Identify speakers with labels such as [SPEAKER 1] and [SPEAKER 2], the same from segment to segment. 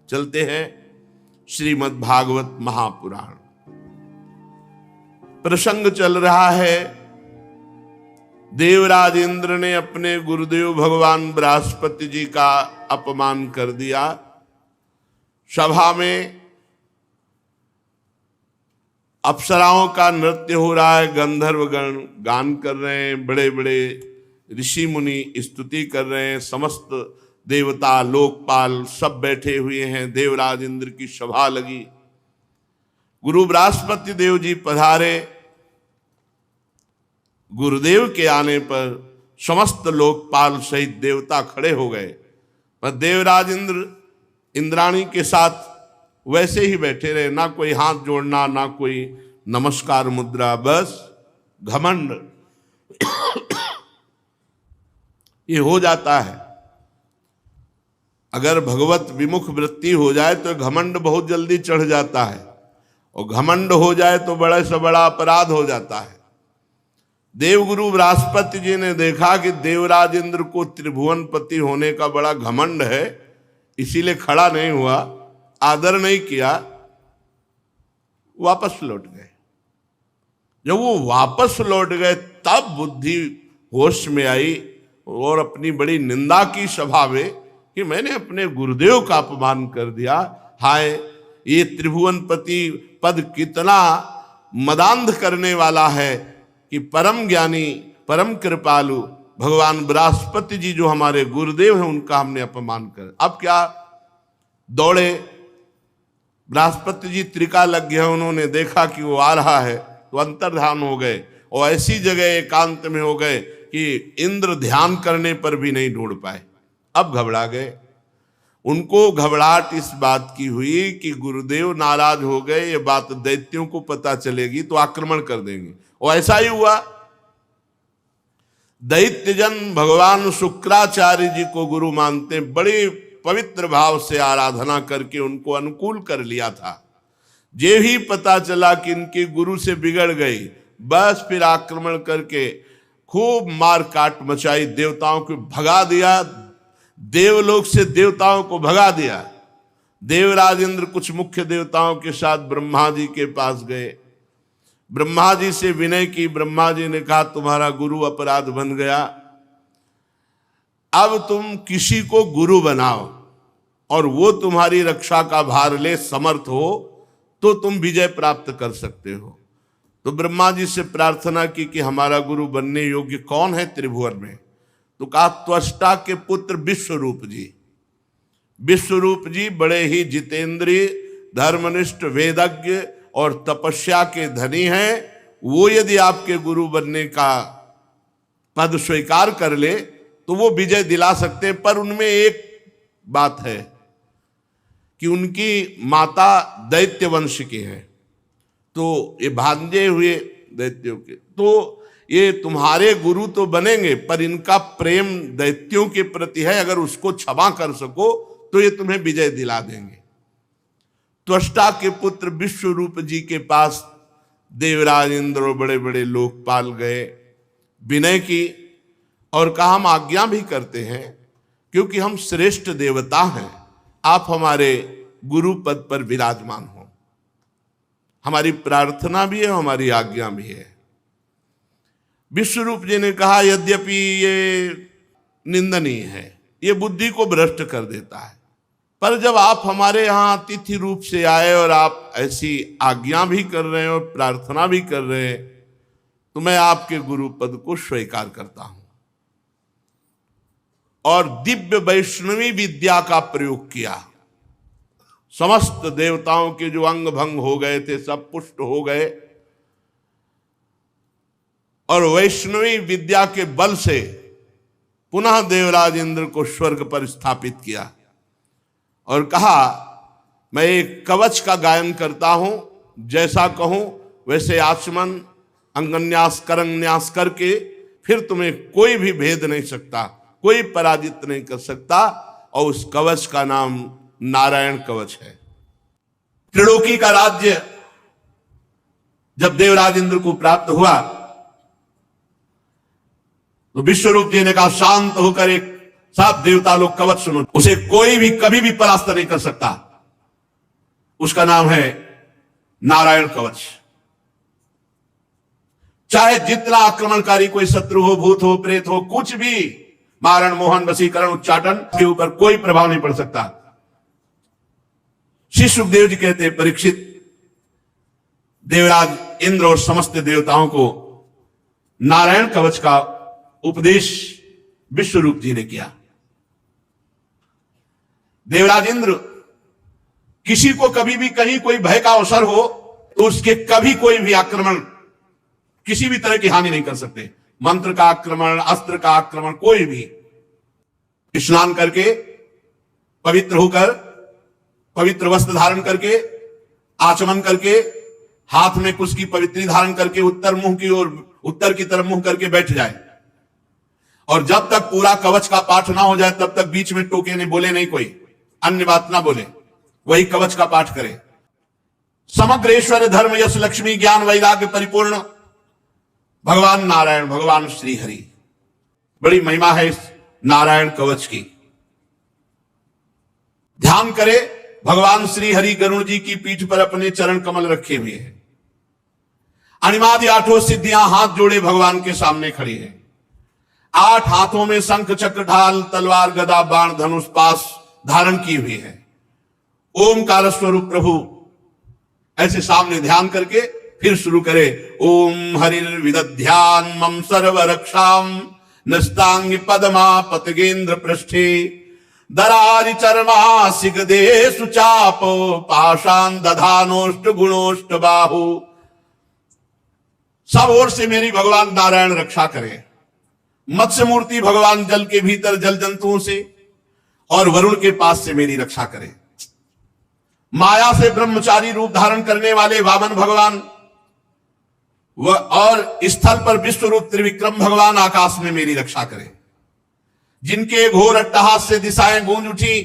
[SPEAKER 1] चलते हैं श्रीमद् भागवत महापुराण। प्रसंग चल रहा है, देवराज इंद्र ने अपने गुरुदेव भगवान बृहस्पति जी का अपमान कर दिया। सभा में अप्सराओं का नृत्य हो रहा है, गंधर्वगण गान कर रहे हैं, बड़े बड़े ऋषि मुनि स्तुति कर रहे हैं, समस्त देवता लोकपाल सब बैठे हुए हैं। देवराज इंद्र की सभा लगी। गुरु बृहस्पति देव जी पधारे। गुरुदेव के आने पर समस्त लोकपाल सहित देवता खड़े हो गए, पर देवराज इंद्र इंद्राणी के साथ वैसे ही बैठे रहे, ना कोई हाथ जोड़ना, ना कोई नमस्कार मुद्रा, बस घमंड। ये हो जाता है, अगर भगवत विमुख वृत्ति हो जाए तो घमंड बहुत जल्दी चढ़ जाता है, और घमंड हो जाए तो बड़े से बड़ा अपराध हो जाता है। देवगुरु बृहस्पति जी ने देखा कि देवराज इंद्र को त्रिभुवनपति होने का बड़ा घमंड है, इसीलिए खड़ा नहीं हुआ, आदर नहीं किया, वापस लौट गए। जब वो वापस लौट गए तब बुद्धि होश में आई और अपनी बड़ी निंदा की सभा में कि मैंने अपने गुरुदेव का अपमान कर दिया। हाय, ये त्रिभुवनपति पद कितना मदांध करने वाला है कि परम ज्ञानी परम कृपालु भगवान बृहस्पति जी जो हमारे गुरुदेव हैं उनका हमने अपमान कर। अब क्या, दौड़े, बृहस्पति जी त्रिका लग गया, उन्होंने देखा कि वो आ रहा है तो अंतर्ध्यान हो गए, और ऐसी जगह एकांत में हो गए कि इंद्र ध्यान करने पर भी नहीं ढूंढ पाए। अब घबरा गए। उनको घबराहट इस बात की हुई कि गुरुदेव नाराज हो गए, ये बात दैत्यों को पता चलेगी तो आक्रमण कर देंगे, और ऐसा ही हुआ। दैत्यजन भगवान शुक्राचार्य जी को गुरु मानते, बड़े पवित्र भाव से आराधना करके उनको अनुकूल कर लिया था। जे ही पता चला कि इनके गुरु से बिगड़ गई, बस फिर आक्रमण करके खूब मार काट मचाई, देवताओं को भगा दिया, देवलोक से देवताओं को भगा दिया। देवराज इंद्र कुछ मुख्य देवताओं के साथ ब्रह्मा जी के पास गए, ब्रह्मा जी से विनय की। ब्रह्मा जी ने कहा तुम्हारा गुरु अपराध बन गया, अब तुम किसी को गुरु बनाओ और वो तुम्हारी रक्षा का भार ले, समर्थ हो तो तुम विजय प्राप्त कर सकते हो। तो ब्रह्मा जी से प्रार्थना की कि हमारा गुरु बनने योग्य कौन है त्रिभुवन में? तो कहा त्वष्टा के पुत्र विश्वरूप जी। विश्वरूप जी बड़े ही जितेंद्रिय, धर्मनिष्ठ, वेदज्ञ और तपस्या के धनी हैं। वो यदि आपके गुरु बनने का पद स्वीकार कर ले तो वो विजय दिला सकते हैं, पर उनमें एक बात है कि उनकी माता दैत्य वंश की है, तो ये भांजे हुए दैत्यों के, तो ये तुम्हारे गुरु तो बनेंगे पर इनका प्रेम दैत्यों के प्रति है, अगर उसको क्षमा कर सको तो ये तुम्हें विजय दिला देंगे। त्वष्टा के पुत्र विश्वरूप जी के पास देवराज इंद्र बड़े बड़े लोकपाल गए, विनय की और कहा हम आज्ञा भी करते हैं क्योंकि हम श्रेष्ठ देवता हैं, आप हमारे गुरु पद पर विराजमान हो। हमारी प्रार्थना भी है, हमारी आज्ञा भी है। विश्वरूप जी ने कहा यद्यपि ये निंदनीय है, ये बुद्धि को भ्रष्ट कर देता है, पर जब आप हमारे यहाँ अतिथि रूप से आए और आप ऐसी आज्ञा भी कर रहे हैं और प्रार्थना भी कर रहे हैं, तो मैं आपके गुरु पद को स्वीकार करता हूं। और दिव्य वैष्णवी विद्या का प्रयोग किया। समस्त देवताओं के जो अंग भंग हो गए थे सब पुष्ट हो गए, और वैष्णवी विद्या के बल से पुनः देवराज इंद्र को स्वर्ग पर स्थापित किया और कहा मैं एक कवच का गायन करता हूं, जैसा कहूं वैसे आचमन अंगन्यास करन्यास करके फिर तुम्हें कोई भी भेद नहीं सकता, कोई पराजित नहीं कर सकता, और उस कवच का नाम नारायण कवच है। त्रिलोकी का राज्य जब देवराज इंद्र को प्राप्त हुआ तो विश्वरूप जी ने कहा शांत होकर एक सब देवता लोग कवच सुनो, उसे कोई भी कभी भी परास्त नहीं कर सकता। उसका नाम है नारायण कवच। चाहे जितना आक्रमणकारी कोई शत्रु हो, भूत हो, प्रेत हो, कुछ भी, मारण, मोहन, वशीकरण, उच्चाटन के ऊपर कोई प्रभाव नहीं पड़ सकता। श्री सुखदेव जी कहते हैं, परीक्षित, देवराज इंद्र और समस्त देवताओं को नारायण कवच का उपदेश विश्वरूप जी ने किया। देवराज इंद्र किसी को कभी भी कहीं कोई भय का अवसर हो तो उसके कभी कोई भी आक्रमण, किसी भी तरह की हानि नहीं कर सकते। मंत्र का आक्रमण, अस्त्र का आक्रमण, कोई भी। स्नान करके, पवित्र होकर, पवित्र वस्त्र धारण करके, आचमन करके, हाथ में कुछ की पवित्री धारण करके, उत्तर मुंह की ओर, उत्तर की तरफ मुंह करके बैठ जाए, और जब तक पूरा कवच का पाठ ना हो जाए तब तक बीच में टोके नहीं, बोले नहीं, कोई अन्य बात ना बोले, वही कवच का पाठ करे। समग्र ऐश्वर्य, धर्म, यश, लक्ष्मी, ज्ञान, वैराग्य परिपूर्ण भगवान नारायण, भगवान श्री हरि। बड़ी महिमा है इस नारायण कवच की। ध्यान करे, भगवान श्री हरि गरुड़ जी की पीठ पर अपने चरण कमल रखे हुए हैं। अणिमादि आठों सिद्धियां हाथ जोड़े भगवान के सामने खड़ी है। 8 हाथों में शंख, चक्र, ढाल, तलवार, गदा, बाण, धनुष, पास धारण की हुई है। ओमकार स्वरूप प्रभु ऐसे सामने ध्यान करके फिर शुरू करे, ओम हरिर विदध्यान मम सर्व रक्षाम नस्तांग पदमा पतगेंद्र पृष्ठे दरारि चरमा सिगदे सुचाप पाषाण दधानोष्ट गुणोष्ट बाहु। सब ओर से मेरी भगवान नारायण रक्षा करे। मत्स्य मूर्ति भगवान जल के भीतर जल जंतुओं से, और वरुण के पास से मेरी रक्षा करे। माया से ब्रह्मचारी रूप धारण करने वाले वामन भगवान और स्थल पर विश्व रूप त्रिविक्रम भगवान आकाश में मेरी रक्षा करे। जिनके घोर अट्टहास से दिशाएं गूंज उठी,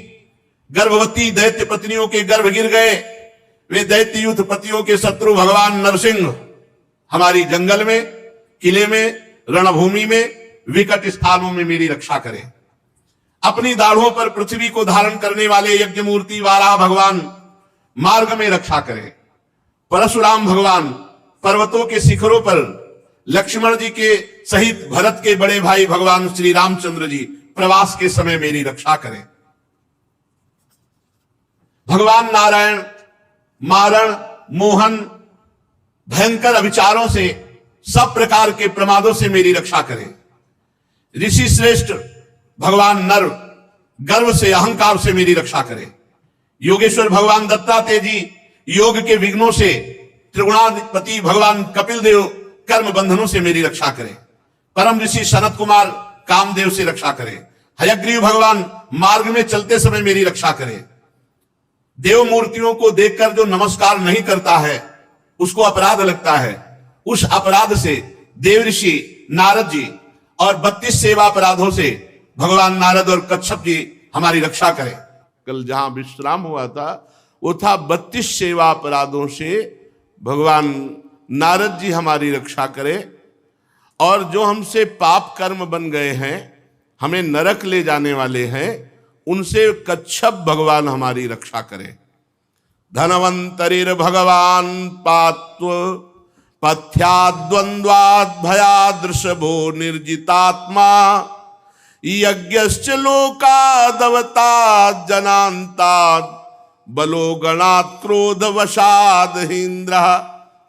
[SPEAKER 1] गर्भवती दैत्य पत्नियों के गर्भ गिर गए, वे दैत्य युद्ध पतियों के शत्रु भगवान नरसिंह हमारी जंगल में, किले में, रणभूमि में, विकट स्थानों में मेरी रक्षा करें। अपनी दाढ़ों पर पृथ्वी को धारण करने वाले यज्ञ मूर्ति वाराह भगवान मार्ग में रक्षा करें। परशुराम भगवान पर्वतों के शिखरों पर लक्ष्मण जी के सहित भरत के बड़े भाई भगवान श्री रामचंद्र जी प्रवास के समय मेरी रक्षा करें। भगवान नारायण मारण, मोहन, भयंकर अभिचारों से, सब प्रकार के प्रमादों से मेरी रक्षा करें। ऋषि श्रेष्ठ भगवान नर गर्व से, अहंकार से मेरी रक्षा करें। योगेश्वर भगवान दत्तात्रेय जी योग के विघ्नों से, त्रिगुणाधिपति भगवान कपिल देव कर्म बंधनों से मेरी रक्षा करें। परम ऋषि सनत कुमार कामदेव से रक्षा करें। हयग्रीव भगवान मार्ग में चलते समय मेरी रक्षा करें। देव मूर्तियों को देखकर जो नमस्कार नहीं करता है उसको अपराध लगता है, उस अपराध से देव ऋषि नारद जी और 32 सेवा अपराधों से भगवान नारद और कच्छप जी हमारी रक्षा करें। कल जहां विश्राम हुआ था वो था 32 सेवा अपराधों से भगवान नारद जी हमारी रक्षा करें, और जो हमसे पाप कर्म बन गए हैं, हमें नरक ले जाने वाले हैं, उनसे कच्छप भगवान हमारी रक्षा करें। धनवंतरिर भगवान पात्व पथ्याद्वंद्वाद भयादृशभो निर्जितात्मा यज्ञश्च लोकादवताद जनांताद बलो गणात् क्रोधवशाद हिंद्रः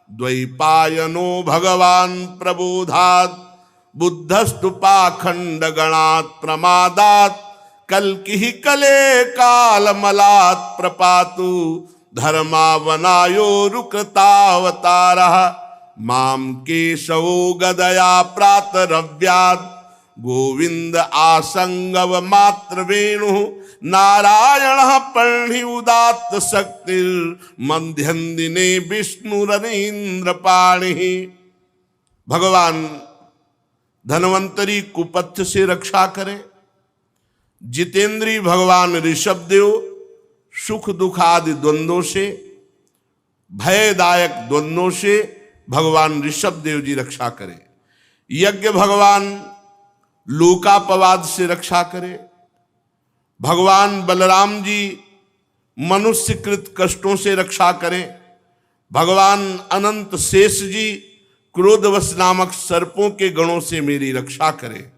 [SPEAKER 1] द्वैपायनो भगवान प्रबोधात् बुद्धस्तु पाखंड गणात् प्रमादात् कल्किः कले कालमलात् प्रपातु धर्मावनायो रुकृतावतारः माम केशवो गदया प्रातरव्यात् गोविंद आसंगव मात्र वेणु नारायण पर्णि उदात्त शक्तिर मध्यन्दिने विष्णुरनीन्द्र पाणि। भगवान धनवंतरी कुपथ्य से रक्षा करें। जितेंद्री भगवान ऋषभ देव सुख दुखादि द्वंद्वों से, भयदायक द्वंद्वों से भगवान ऋषभ देव जी रक्षा करें। यज्ञ भगवान लोकापवाद से रक्षा करें। भगवान बलराम जी मनुष्यकृत कष्टों से रक्षा करें। भगवान अनंत शेष जी क्रोधवश नामक सर्पों के गणों से मेरी रक्षा करें।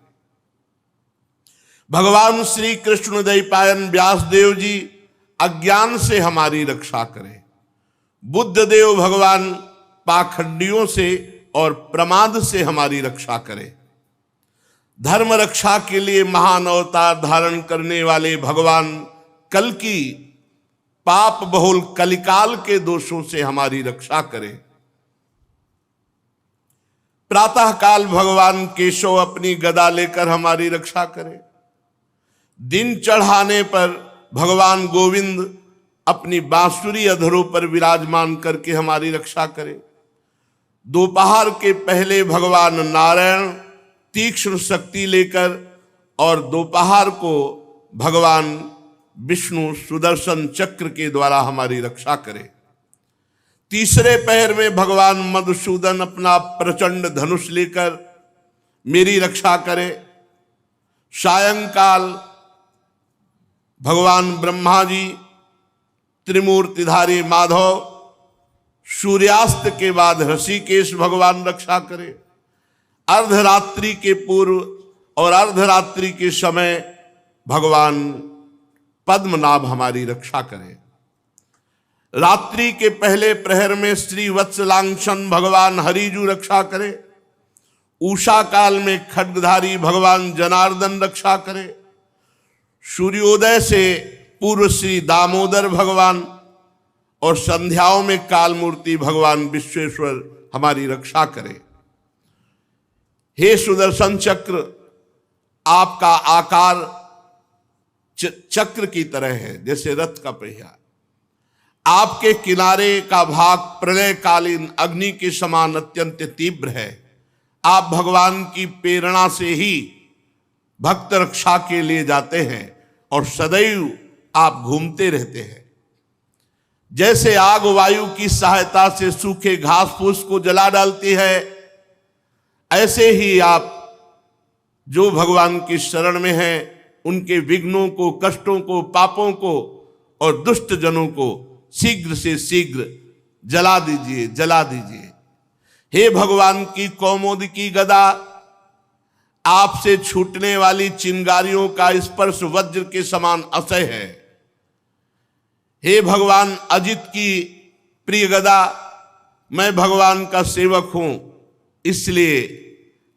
[SPEAKER 1] भगवान श्री कृष्ण द्वैपायन व्यासदेव जी अज्ञान से हमारी रक्षा करें। बुद्धदेव भगवान पाखंडियों से और प्रमाद से हमारी रक्षा करें। धर्म रक्षा के लिए महान अवतार धारण करने वाले भगवान कल की पाप बहुल कलिकाल के दोषों से हमारी रक्षा करें। प्रातः काल भगवान केशव अपनी गदा लेकर हमारी रक्षा करें। दिन चढ़ाने पर भगवान गोविंद अपनी बांसुरी अधरों पर विराजमान करके हमारी रक्षा करें। दोपहर के पहले भगवान नारायण तीक्ष्ण शक्ति लेकर और दोपहर को भगवान विष्णु सुदर्शन चक्र के द्वारा हमारी रक्षा करें। तीसरे पहर में भगवान मधुसूदन अपना प्रचंड धनुष लेकर मेरी रक्षा करें। सायंकाल भगवान ब्रह्मा जी त्रिमूर्तिधारी माधव, सूर्यास्त के बाद ऋषिकेश भगवान रक्षा करें। अर्धरात्रि के पूर्व और अर्धरात्रि के समय भगवान पद्मनाभ हमारी रक्षा करें। रात्रि के पहले प्रहर में श्री वत्सलांक्षण भगवान हरिजू रक्षा करें। उषा काल में खड्गधारी भगवान जनार्दन रक्षा करें। सूर्योदय से पूर्व श्री दामोदर भगवान और संध्याओं में काल मूर्ति भगवान विश्वेश्वर हमारी रक्षा करें। हे सुदर्शन चक्र, आपका आकार चक्र की तरह है, जैसे रथ का पहिया। आपके किनारे का भाग प्रलयकालीन अग्नि के समान अत्यंत तीव्र है। आप भगवान की प्रेरणा से ही भक्त रक्षा के लिए जाते हैं और सदैव आप घूमते रहते हैं। जैसे आग वायु की सहायता से सूखे घास फूस को जला डालती है, ऐसे ही आप जो भगवान की शरण में हैं उनके विघ्नों को, कष्टों को, पापों को और दुष्ट जनों को शीघ्र से शीघ्र जला दीजिए, जला दीजिए। हे भगवान की कौमोदकी गदा, आपसे छूटने वाली चिंगारियों का स्पर्श वज्र के समान असह्य है। हे भगवान अजित की प्रिय गदा, मैं भगवान का सेवक हूं, इसलिए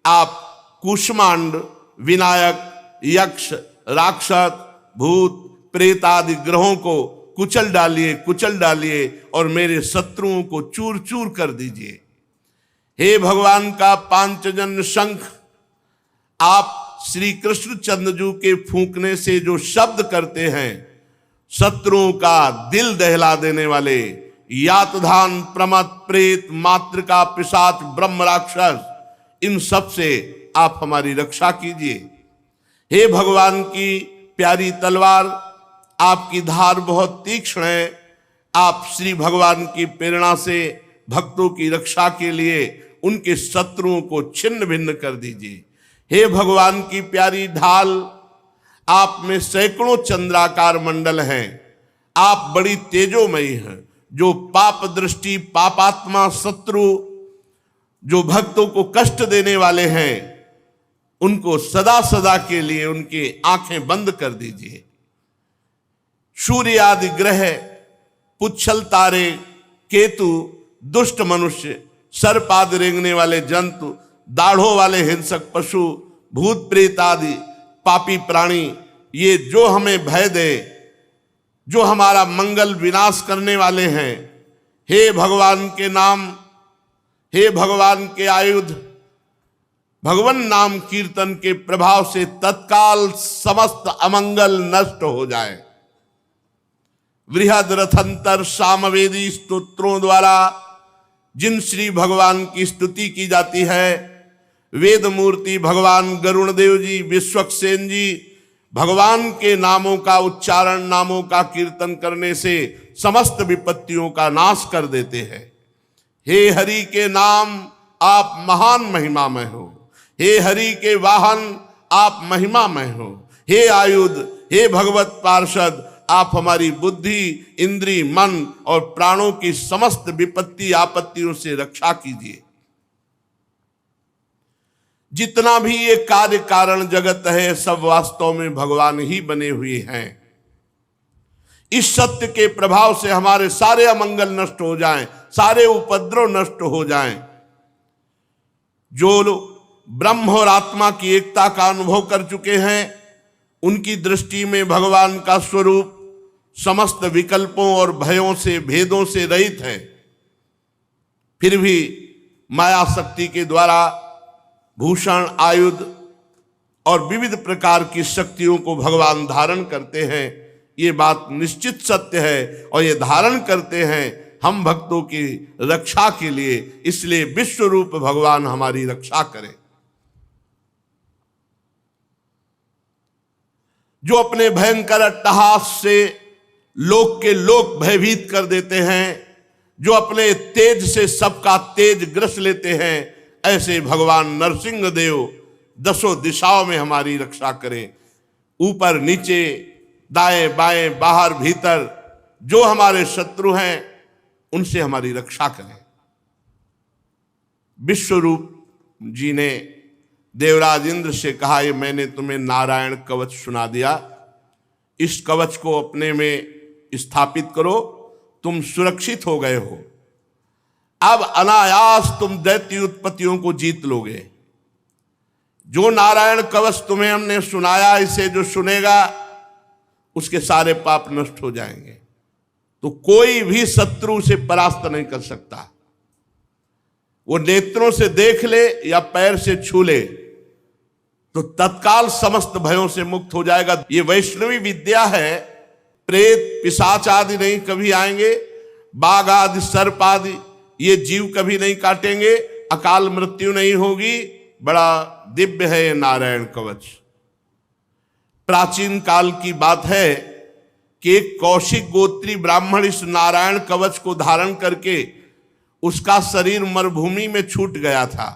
[SPEAKER 1] आप कूष्मांड, विनायक, यक्ष, राक्षस, भूत, प्रेत आदि ग्रहों को कुचल डालिए और मेरे शत्रुओं को चूर चूर कर दीजिए। हे भगवान का पांचजन्य शंख, आप श्री कृष्ण चंद्रजू के फूंकने से जो शब्द करते हैं, शत्रुओं का दिल दहला देने वाले यातधान, प्रमथ, प्रेत, मातृका, पिशाच, ब्रह्म, राक्षस, इन सब से आप हमारी रक्षा कीजिए। हे भगवान की प्यारी तलवार, आपकी धार बहुत तीक्ष्ण है। आप श्री भगवान की प्रेरणा से भक्तों की रक्षा के लिए उनके शत्रुओं को छिन्न भिन्न कर दीजिए। हे भगवान की प्यारी ढाल, आप में सैकड़ों चंद्राकार मंडल हैं। आप बड़ी तेजोमयी हैं। जो पाप दृष्टि, पापात्मा, शत्रु, जो भक्तों को कष्ट देने वाले हैं, उनको सदा सदा के लिए उनकी आंखें बंद कर दीजिए। सूर्य आदि ग्रह, पुच्छल तारे, केतु, दुष्ट मनुष्य, सर्प आदि रेंगने वाले जंतु, दाढ़ों वाले हिंसक पशु, भूत प्रेत आदि पापी प्राणी, ये जो हमें भय दे, जो हमारा मंगल विनाश करने वाले हैं, हे भगवान के नाम, हे भगवान के आयुध, भगवान नाम कीर्तन के प्रभाव से तत्काल समस्त अमंगल नष्ट हो जाए। वृहद रथंतर सामवेदी स्तोत्रों द्वारा जिन श्री भगवान की स्तुति की जाती है, वेद मूर्ति भगवान गरुण देव जी, विश्वक्सेन जी, भगवान के नामों का उच्चारण, नामों का कीर्तन करने से समस्त विपत्तियों का नाश कर देते हैं। हे हरि के नाम, आप महान महिमामय हो। हे हरि के वाहन, आप महिमामय हो। हे आयुध, हे भगवत पार्षद, आप हमारी बुद्धि, इंद्री, मन और प्राणों की समस्त विपत्ति आपत्तियों से रक्षा कीजिए। जितना भी ये कार्य कारण जगत है सब वास्तव में भगवान ही बने हुए हैं। इस सत्य के प्रभाव से हमारे सारे अमंगल नष्ट हो जाएं, सारे उपद्रव नष्ट हो जाएं। जो लोग ब्रह्म और आत्मा की एकता का अनुभव कर चुके हैं उनकी दृष्टि में भगवान का स्वरूप समस्त विकल्पों और भयों से, भेदों से रहित है। फिर भी माया शक्ति के द्वारा भूषण, आयुध और विविध प्रकार की शक्तियों को भगवान धारण करते हैं। ये बात निश्चित सत्य है और ये धारण करते हैं हम भक्तों की रक्षा के लिए। इसलिए विश्व रूप भगवान हमारी रक्षा करें। जो अपने भयंकर अट्टहास से लोक के लोक भयभीत कर देते हैं, जो अपने तेज से सबका तेज ग्रस लेते हैं, ऐसे भगवान नरसिंह देव दसों दिशाओं में हमारी रक्षा करें। ऊपर नीचे, दाएं बाएं, बाहर भीतर जो हमारे शत्रु हैं उनसे हमारी रक्षा करें। विश्वरूप जी ने देवराज इंद्र से कहा, ये मैंने तुम्हें नारायण कवच सुना दिया, इस कवच को अपने में स्थापित करो, तुम सुरक्षित हो गए हो। अब अनायास तुम दैत्य उत्पत्तियों को जीत लोगे। जो नारायण कवच तुम्हें हमने सुनाया, इसे जो सुनेगा उसके सारे पाप नष्ट हो जाएंगे। तो कोई भी शत्रु उसे परास्त नहीं कर सकता। वो नेत्रों से देख ले या पैर से छू ले तो तत्काल समस्त भयों से मुक्त हो जाएगा। ये वैष्णवी विद्या है। प्रेत, पिशाच आदि नहीं कभी आएंगे, बाघ आदि, सर्प आदि ये जीव कभी नहीं काटेंगे, अकाल मृत्यु नहीं होगी। बड़ा दिव्य है ये नारायण कवच। प्राचीन काल की बात है कि एक कौशिक गोत्री ब्राह्मण इस नारायण कवच को धारण करके उसका शरीर मरुभूमि में छूट गया था।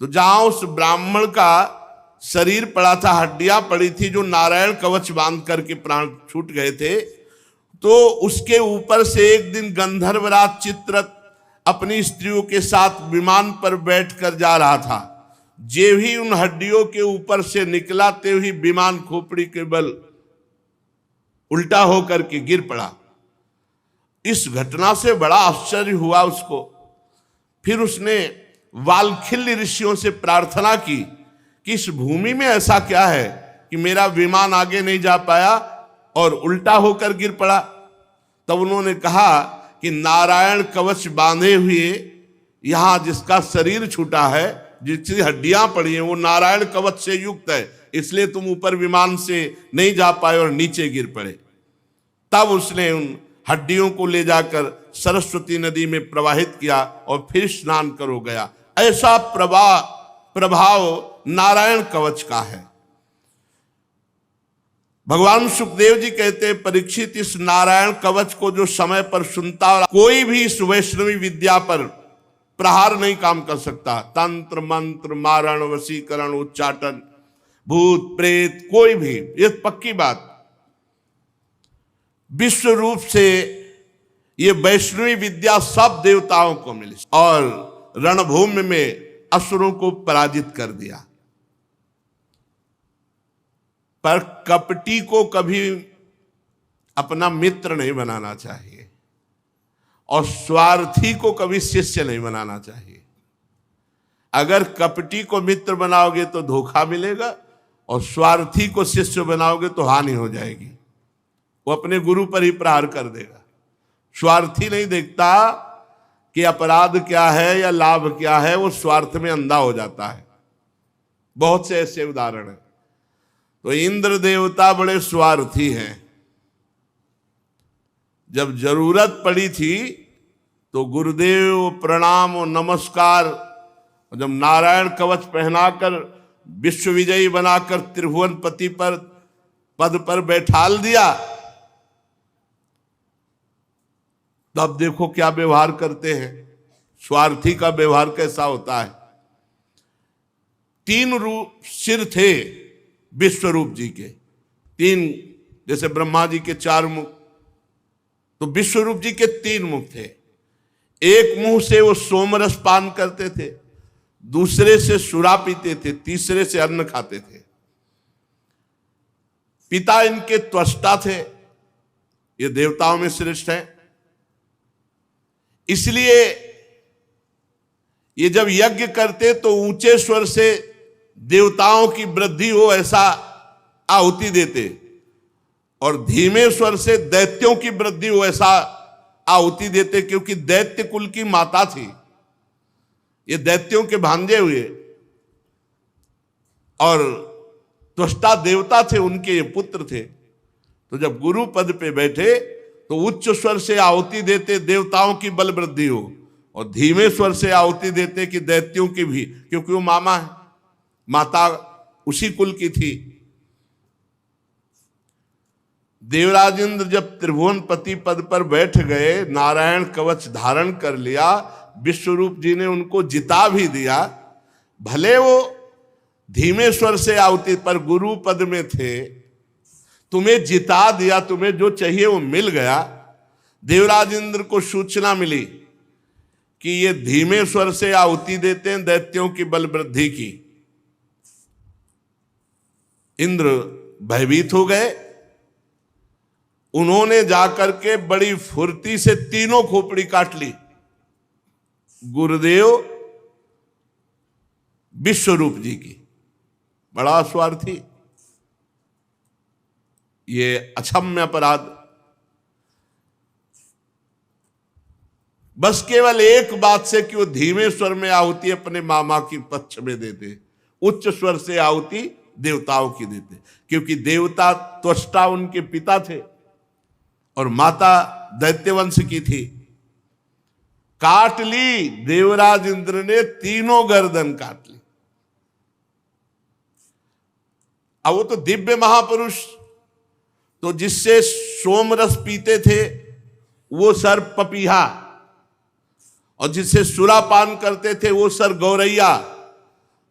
[SPEAKER 1] तो जहां उस ब्राह्मण का शरीर पड़ा था, हड्डियां पड़ी थी, जो नारायण कवच बांध करके प्राण छूट गए थे, तो उसके ऊपर से एक दिन गंधर्वराज चित्रक अपनी स्त्रियों के साथ विमान पर बैठकर जा रहा था। जे ही उन हड्डियों के ऊपर से निकला, ते ही विमान खोपड़ी के बल उल्टा होकर के गिर पड़ा। इस घटना से बड़ा आश्चर्य हुआ उसको। फिर उसने वाल्खिल्य ऋषियों से प्रार्थना की कि इस भूमि में ऐसा क्या है कि मेरा विमान आगे नहीं जा पाया और उल्टा होकर गिर पड़ा। तब उन्होंने कहा कि नारायण कवच बांधे हुए यहां जिसका शरीर छूटा है, जिसकी हड्डियां पड़ी हैं, वो नारायण कवच से युक्त है, इसलिए तुम ऊपर विमान से नहीं जा पाए और नीचे गिर पड़े। तब उसने उन हड्डियों को ले जाकर सरस्वती नदी में प्रवाहित किया और फिर स्नान करो गया। ऐसा प्रभाव नारायण कवच का है। भगवान सुखदेव जी कहते हैं, परीक्षित, इस नारायण कवच को जो समय पर सुनता, और कोई भी इस वैष्णवी विद्या पर प्रहार नहीं काम कर सकता। तंत्र, मंत्र, मारण, वशीकरण, उच्चाटन, भूत प्रेत, कोई भी, ये पक्की बात। विश्व रूप से ये वैष्णवी विद्या सब देवताओं को मिली और रणभूमि में असुरों को पराजित कर दिया। पर कपटी को कभी अपना मित्र नहीं बनाना चाहिए और स्वार्थी को कभी शिष्य नहीं बनाना चाहिए। अगर कपटी को मित्र बनाओगे तो धोखा मिलेगा और स्वार्थी को शिष्य बनाओगे तो हानि हो जाएगी। वो अपने गुरु पर ही प्रहार कर देगा। स्वार्थी नहीं देखता कि अपराध क्या है या लाभ क्या है, वो स्वार्थ में अंधा हो जाता है। बहुत से ऐसे उदाहरण हैं। तो इंद्र देवता बड़े स्वार्थी हैं। जब जरूरत पड़ी थी तो गुरुदेव प्रणाम और नमस्कार, जब नारायण कवच पहनाकर विश्व विजयी बनाकर त्रिभुवन पति पर पद पर बैठाल दिया, तब देखो क्या व्यवहार करते हैं। स्वार्थी का व्यवहार कैसा होता है। 3 सिर थे विश्वरूप जी के, 3, जैसे ब्रह्मा जी के 4 मुख, तो विश्वरूप जी के 3 मुख थे। एक मुंह से वो सोमरस पान करते थे, दूसरे से सुरा पीते थे, तीसरे से अन्न खाते थे। पिता इनके त्वष्टा थे, ये देवताओं में श्रेष्ठ है। इसलिए ये जब यज्ञ करते तो ऊंचे स्वर से देवताओं की वृद्धि हो ऐसा आहुति देते, और धीमे स्वर से दैत्यों की वृद्धि हो ऐसा आहुति देते, क्योंकि दैत्य कुल की माता थी, ये दैत्यों के भांजे हुए, और त्वष्टा देवता थे, उनके ये पुत्र थे। तो जब गुरु पद पे बैठे तो उच्च स्वर से आहुति देते देवताओं की बल वृद्धि हो, और धीमे स्वर से आहुति देते कि दैत्यों की भी, क्योंकि वो मामा है, माता उसी कुल की थी। देवराज इंद्र जब त्रिभुवनपति पद पर बैठ गए, नारायण कवच धारण कर लिया, विश्वरूप जी ने उनको जिता भी दिया। भले वो धीमे स्वर से आहुति पर गुरु पद में थे, तुम्हें जिता दिया, तुम्हें जो चाहिए वो मिल गया। देवराज इंद्र को सूचना मिली कि ये धीमे स्वर से आहुति देते हैं दैत्यों की बल वृद्धि की। इंद्र भयभीत हो गए। उन्होंने जाकर के बड़ी फुर्ती से तीनों खोपड़ी काट ली। गुरुदेव विश्वरूप जी की, बड़ा स्वार्थी, ये अक्षम्य अपराध। बस केवल एक बात से कि वो धीमे स्वर में आहुति अपने मामा की पक्ष में देते, उच्च स्वर से आहुति देवताओं की देते, क्योंकि देवता त्वष्टा उनके पिता थे और माता दैत्यवंश की थी। काट ली, देवराज इंद्र ने तीनों गर्दन काट ली। अब वो तो दिव्य महापुरुष, तो जिससे सोमरस पीते थे वो सर पपीहा, और जिससे सुरापान करते थे वो सर गौरैया,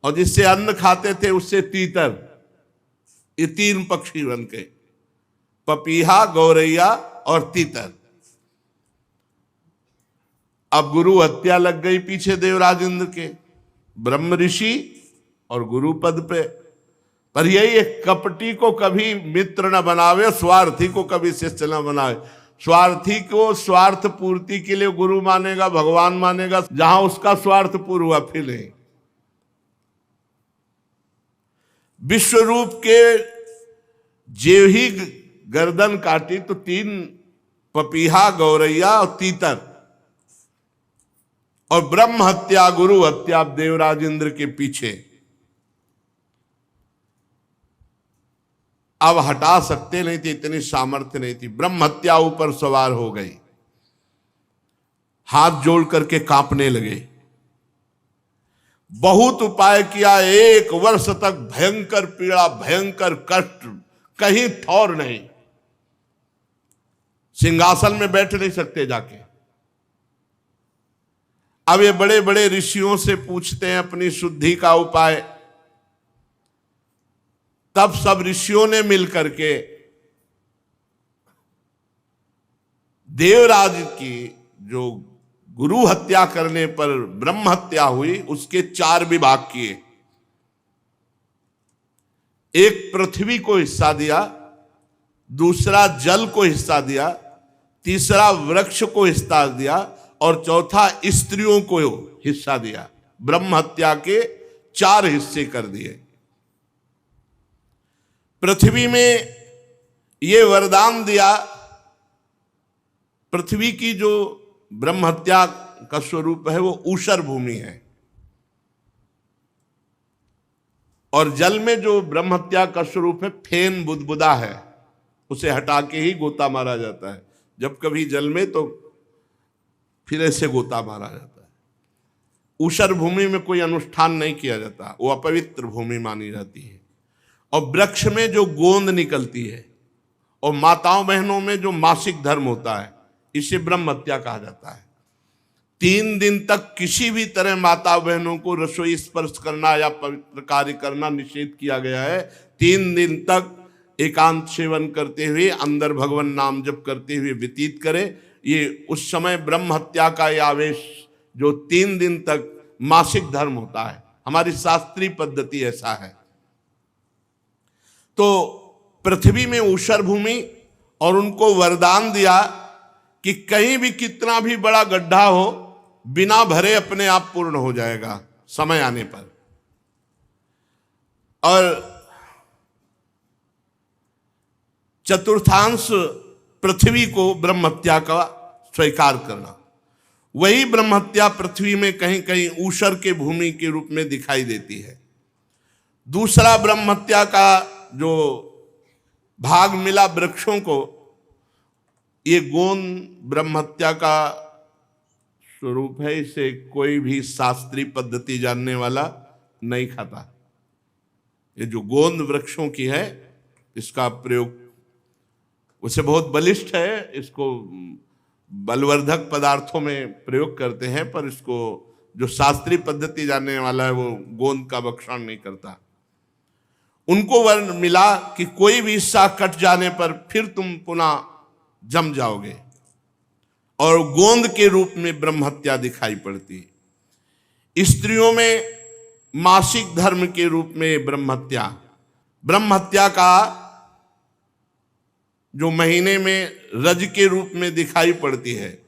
[SPEAKER 1] और जिससे अन्न खाते थे उससे तीतर। ये 3 पक्षी बन के, पपीहा, गौरैया और तीतर। अब गुरु हत्या लग गई पीछे देवराज इंद्र के, ब्रह्म ऋषि और गुरु पद पे। पर यही एक कपटी को कभी मित्र न बनावे, स्वार्थी को कभी शिष्य न बनावे। स्वार्थी को स्वार्थ पूर्ति के लिए गुरु मानेगा, भगवान मानेगा, जहां उसका स्वार्थ पूर्ण हुआ फिर नहीं। विश्वरूप के जेव ही गर्दन काटी तो 3 पपीहा, गौरैया और तीतर, और ब्रह्म हत्या, गुरु हत्या देवराज इंद्र के पीछे। अब हटा सकते नहीं थे, इतनी सामर्थ्य नहीं थी। ब्रह्म हत्या ऊपर सवार हो गई, हाथ जोड़ करके कांपने लगे। बहुत उपाय किया, 1 वर्ष तक भयंकर पीड़ा, भयंकर कष्ट, कहीं ठौर नहीं। सिंहासन में बैठ नहीं सकते जाके। अब ये बड़े बड़े ऋषियों से पूछते हैं अपनी शुद्धि का उपाय। तब सब ऋषियों ने मिलकर के देवराज की जो गुरु हत्या करने पर ब्रह्म हत्या हुई उसके 4 विभाग किए। एक पृथ्वी को हिस्सा दिया, दूसरा जल को हिस्सा दिया, तीसरा वृक्ष को हिस्सा दिया, और चौथा स्त्रियों को हिस्सा दिया। ब्रह्म हत्या के 4 हिस्से कर दिए। पृथ्वी में ये वरदान दिया, पृथ्वी की जो ब्रह्म हत्या का स्वरूप है वो ऊषर भूमि है, और जल में जो ब्रह्म हत्या का स्वरूप है फेन बुदबुदा है, उसे हटा के ही गोता मारा जाता है। जब कभी जल में तो फिर ऐसे गोता मारा जाता है। ऊषर भूमि में कोई अनुष्ठान नहीं किया जाता, वो अपवित्र भूमि मानी जाती है। और वृक्ष में जो गोंद निकलती है, और माताओं बहनों में जो मासिक धर्म होता है, इसे ब्रह्म हत्या कहा जाता है। 3 दिन तक किसी भी तरह माता बहनों को रसोई स्पर्श करना या पवित्र कार्य करना निषेध किया गया है। 3 दिन तक एकांत सेवन करते हुए, अंदर भगवान नाम जप करते हुए व्यतीत करे। ये उस समय ब्रह्म हत्या का ये आवेश जो 3 दिन तक मासिक धर्म होता है, हमारी शास्त्रीय पद्धति ऐसा है। तो पृथ्वी में ऊषर भूमि और उनको वरदान दिया कि कहीं भी कितना भी बड़ा गड्ढा हो, बिना भरे अपने आप पूर्ण हो जाएगा समय आने पर। और चतुर्थांश पृथ्वी को ब्रह्म हत्या का स्वीकार करना, वही ब्रह्म हत्या पृथ्वी में कहीं कहीं ऊषर के भूमि के रूप में दिखाई देती है। दूसरा ब्रह्म हत्या का जो भाग मिला वृक्षों को, ये गोंद ब्रह्म हत्या का स्वरूप है। इसे कोई भी शास्त्रीय पद्धति जानने वाला नहीं खाता। ये जो गोंद वृक्षों की है, इसका प्रयोग उसे बहुत बलिष्ठ है, इसको बलवर्धक पदार्थों में प्रयोग करते हैं, पर इसको जो शास्त्रीय पद्धति जानने वाला है वो गोंद का भक्षण नहीं करता। उनको वर्ण मिला कि कोई भी हिस्सा कट जाने पर फिर तुम पुनः जम जाओगे, और गोंद के रूप में ब्रह्म हत्या दिखाई पड़ती। स्त्रियों में मासिक धर्म के रूप में ब्रह्म हत्या का जो महीने में रज के रूप में दिखाई पड़ती है,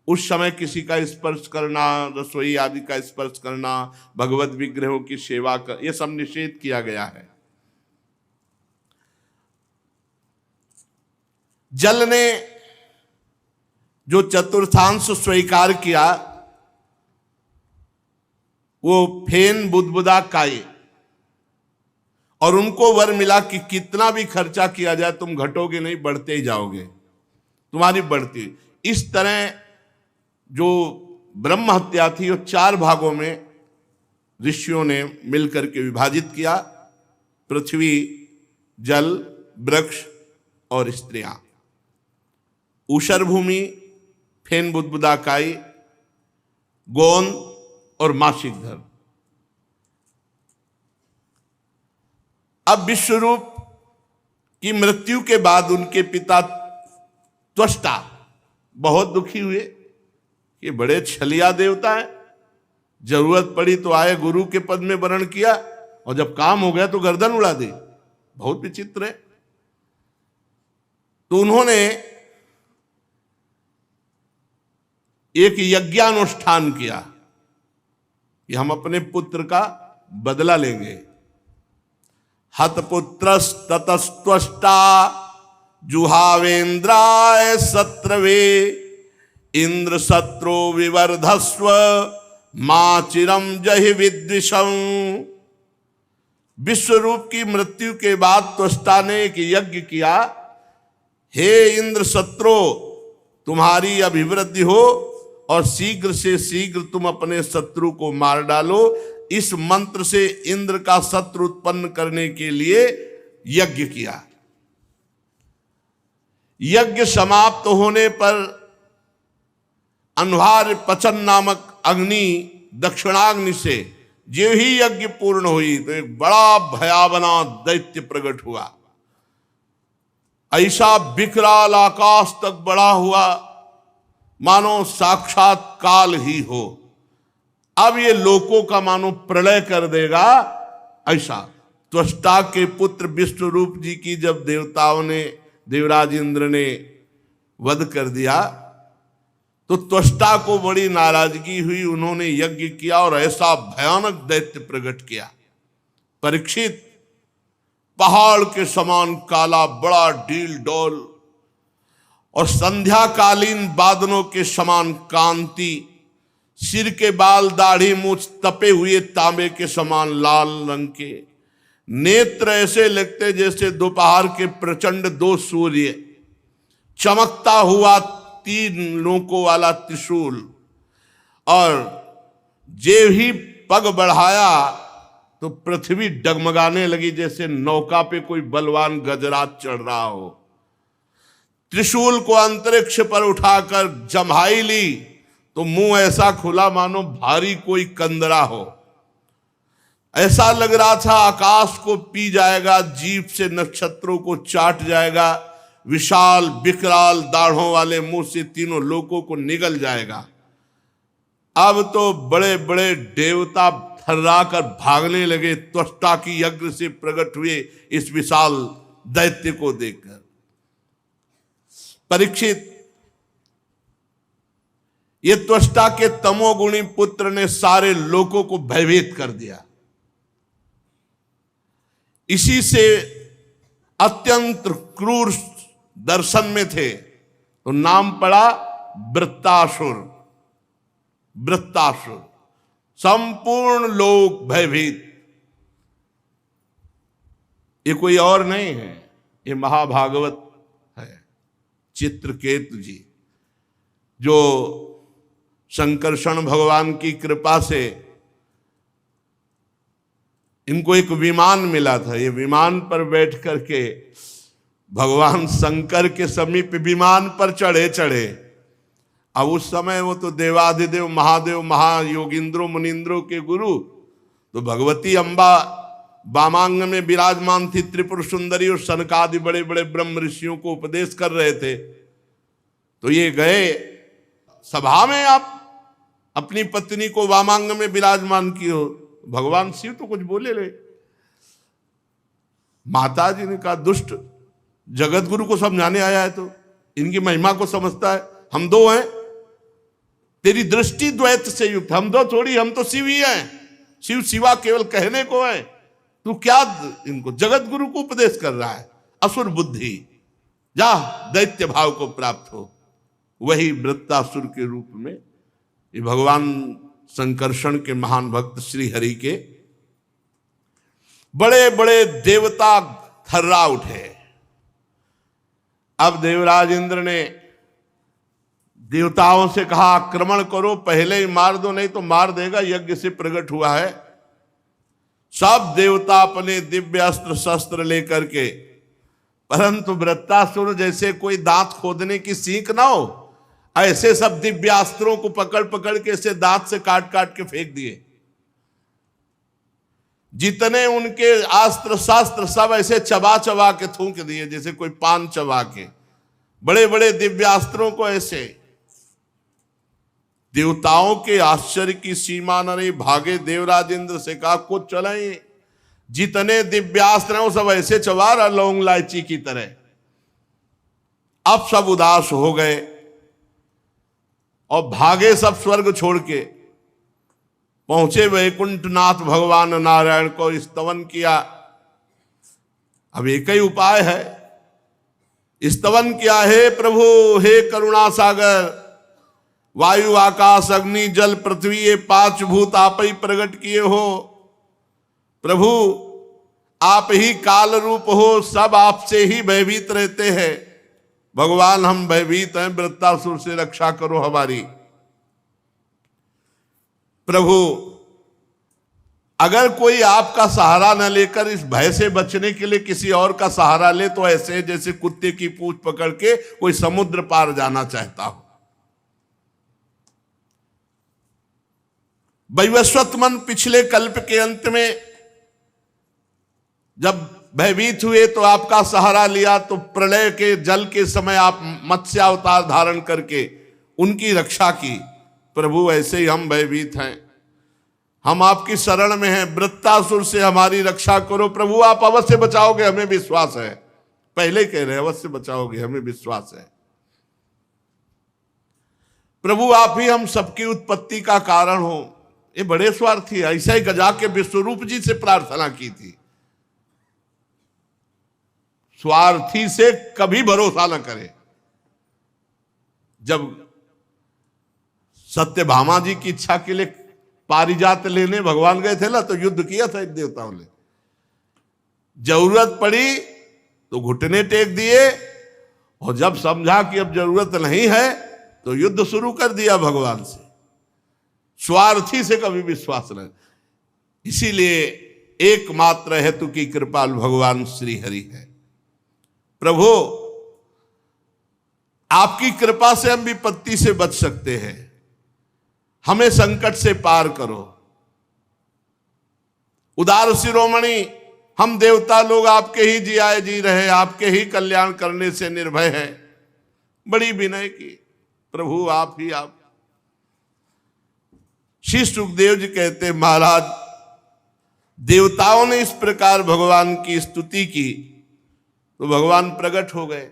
[SPEAKER 1] उस समय किसी का स्पर्श करना, रसोई आदि का स्पर्श करना, भगवत विग्रहों की सेवा कर, यह सब निषेध किया गया है। जल ने जो चतुर्थांश स्वीकार किया, वो फेन बुदबुदा काई, और उनको वर मिला कि कितना भी खर्चा किया जाए तुम घटोगे नहीं, बढ़ते ही जाओगे, तुम्हारी बढ़ती। इस तरह जो ब्रह्म हत्या थी वो 4 भागों में ऋषियों ने मिलकर के विभाजित किया: पृथ्वी, जल, वृक्ष और स्त्रियां। ऊषर भूमि, फेन बुदबुदा काई, गोंद और मासिक धर्म। अब विश्वरूप की मृत्यु के बाद उनके पिता त्वष्टा बहुत दुखी हुए कि बड़े छलिया देवता है, जरूरत पड़ी तो आए, गुरु के पद में वरण किया, और जब काम हो गया तो गर्दन उड़ा दी। बहुत विचित्र है। तो उन्होंने एक यज्ञानुष्ठान किया कि हम अपने पुत्र का बदला लेंगे। हतपुत्रस्ततस्त्वष्टा जुहावेन्द्राय सत्रवे, इंद्र शत्रु विवर्धस्व मां चिरम जहि विद्विषम। विश्वरूप की मृत्यु के बाद त्वष्टा ने एक यज्ञ किया, हे इंद्र शत्रु, तुम्हारी अभिवृद्धि हो और शीघ्र से शीघ्र तुम अपने शत्रु को मार डालो। इस मंत्र से इंद्र का शत्रु उत्पन्न करने के लिए यज्ञ किया। यज्ञ समाप्त होने पर अन्वार पचन नामक अग्नि, दक्षिणाग्नि से जो ही यज्ञ पूर्ण हुई तो एक बड़ा भयावना दैत्य प्रकट हुआ। ऐसा विकराल आकाश तक बढ़ा हुआ मानो साक्षात काल ही हो। अब ये लोकों का मानो प्रलय कर देगा ऐसा। त्वष्टा के पुत्र विश्वरूप जी की जब देवताओं ने, देवराज इंद्र ने वध कर दिया तो त्वष्टा को बड़ी नाराजगी हुई। उन्होंने यज्ञ किया और ऐसा भयानक दैत्य प्रकट किया। परीक्षित पहाड़ के समान काला, बड़ा डील डोल और संध्याकालीन बादलों के समान कांति, सिर के बाल, दाढ़ी, मूछ तपे हुए तांबे के समान लाल रंग के, नेत्र ऐसे लगते जैसे दोपहर के प्रचंड 2 सूर्य, चमकता हुआ 3 नोकों वाला त्रिशूल, और जे ही पग बढ़ाया तो पृथ्वी डगमगाने लगी जैसे नौका पे कोई बलवान गजराज चढ़ रहा हो। त्रिशूल को अंतरिक्ष पर उठाकर जम्हाई ली तो मुंह ऐसा खुला मानो भारी कोई कंदरा हो। ऐसा लग रहा था आकाश को पी जाएगा, जीभ से नक्षत्रों को चाट जाएगा, विशाल विकराल दाढ़ों वाले मुंह से तीनों लोगों को निगल जाएगा। अब तो बड़े बड़े देवता थर्रा कर भागने लगे, त्वष्टा की यज्ञ से प्रकट हुए इस विशाल दैत्य को देखकर। परीक्षित, ये त्वष्टा के तमोगुणी पुत्र ने सारे लोगों को भयभीत कर दिया। इसी से अत्यंत क्रूर दर्शन में थे तो नाम पड़ा वृत्तासुर। वृत्तासुर, संपूर्ण लोग भयभीत। ये कोई और नहीं है, ये महाभागवत है, चित्रकेतु जी, जो शंकरषण भगवान की कृपा से इनको एक विमान मिला था। ये विमान पर बैठ करके भगवान शंकर के समीप विमान पर चढ़े। अब उस समय वो तो देवाधिदेव महादेव महायोगिंद्रो मुनिंद्रो के गुरु, तो भगवती अम्बा वामांग में विराजमान थी, त्रिपुर सुंदरी और सनकादि बड़े बड़े ब्रह्म ऋषियों को उपदेश कर रहे थे। तो ये गए सभा में, आप अपनी पत्नी को वामांग में विराजमान की हो। भगवान शिव तो कुछ बोले ले। माता जी ने कहा, दुष्ट, जगत गुरु को समझाने आया है तो इनकी महिमा को समझता है। हम दो हैं, तेरी दृष्टि द्वैत से युक्त, हम दो थोड़ी, हम तो शिव ही हैं। शिव शिवा केवल कहने को है, तू क्या इनको जगत गुरु को उपदेश कर रहा है? असुर बुद्धि, जा दैत्य भाव को प्राप्त हो। वही वृत्तासुर के रूप में ये भगवान संकर्षण के महान भक्त श्री हरि के बड़े बड़े देवता थर्रा उठे। अब देवराज इंद्र ने देवताओं से कहा, आक्रमण करो, पहले ही मार दो, नहीं तो मार देगा, यज्ञ से प्रकट हुआ है। सब देवता अपने दिव्य अस्त्र शस्त्र लेकर के, परंतु वृत्तासुर जैसे कोई दांत खोदने की सीख ना हो, ऐसे सब दिव्यास्त्रों को पकड़ पकड़ के ऐसे दांत से काट काट के फेंक दिए। जितने उनके अस्त्र शास्त्र सब ऐसे चबा चबा के थूक दिए, जैसे कोई पान चबा के। बड़े बड़े दिव्यास्त्रों को ऐसे। देवताओं के आश्चर्य की सीमा न रही, भागे देवराज इंद्र से कहा, कुछ चलाएं। जितने दिव्यास्त्र हैं वो सब ऐसे चबा रहा लौंग इलायची की तरह। अब सब उदास हो गए और भागे सब स्वर्ग छोड़ के, पहुंचे वैकुंठनाथ भगवान नारायण को स्तवन किया। अब एक ही उपाय है, स्तवन किया, हे प्रभु, हे करुणा सागर, वायु आकाश अग्नि जल पृथ्वी ये पांच भूत आप ही प्रकट किए हो। प्रभु आप ही काल रूप हो, सब आपसे ही भयभीत रहते हैं। भगवान हम भयभीत हैं, वृत्तासुर से रक्षा करो हमारी। प्रभु अगर कोई आपका सहारा न लेकर इस भय से बचने के लिए किसी और का सहारा ले तो ऐसे जैसे कुत्ते की पूंछ पकड़ के कोई समुद्र पार जाना चाहता हो। वैवस्वत मन पिछले कल्प के अंत में जब भयभीत हुए तो आपका सहारा लिया, तो प्रलय के जल के समय आप मत्स्य अवतार धारण करके उनकी रक्षा की। प्रभु ऐसे ही हम भयभीत हैं, हम आपकी शरण में हैं, वृत्तासुर से हमारी रक्षा करो। प्रभु आप अवश्य बचाओगे, हमें विश्वास है। पहले कह रहे अवश्य बचाओगे, हमें विश्वास है। प्रभु आप ही हम सबकी उत्पत्ति का कारण हो। ये बड़े स्वार्थी, ऐसा ही गजा के विश्वरूप जी से प्रार्थना की थी। स्वार्थी से कभी भरोसा न करे। जब सत्यभामा जी की इच्छा के लिए पारिजात लेने भगवान गए थे ना, तो युद्ध किया था इन देवताओं ने। जरूरत पड़ी तो घुटने टेक दिए, और जब समझा कि अब जरूरत नहीं है तो युद्ध शुरू कर दिया भगवान से। स्वार्थी से कभी विश्वास नहीं। इसीलिए एकमात्र हेतु की कृपाल भगवान श्री हरि है। प्रभु आपकी कृपा से हम विपत्ति से बच सकते हैं, हमें संकट से पार करो। उदार शिरोमणि, हम देवता लोग आपके ही जियाए जी रहे, आपके ही कल्याण करने से निर्भय है। बड़ी विनय की, प्रभु आप ही आप। श्री सुखदेव जी कहते, महाराज देवताओं ने इस प्रकार भगवान की स्तुति की तो भगवान प्रकट हो गए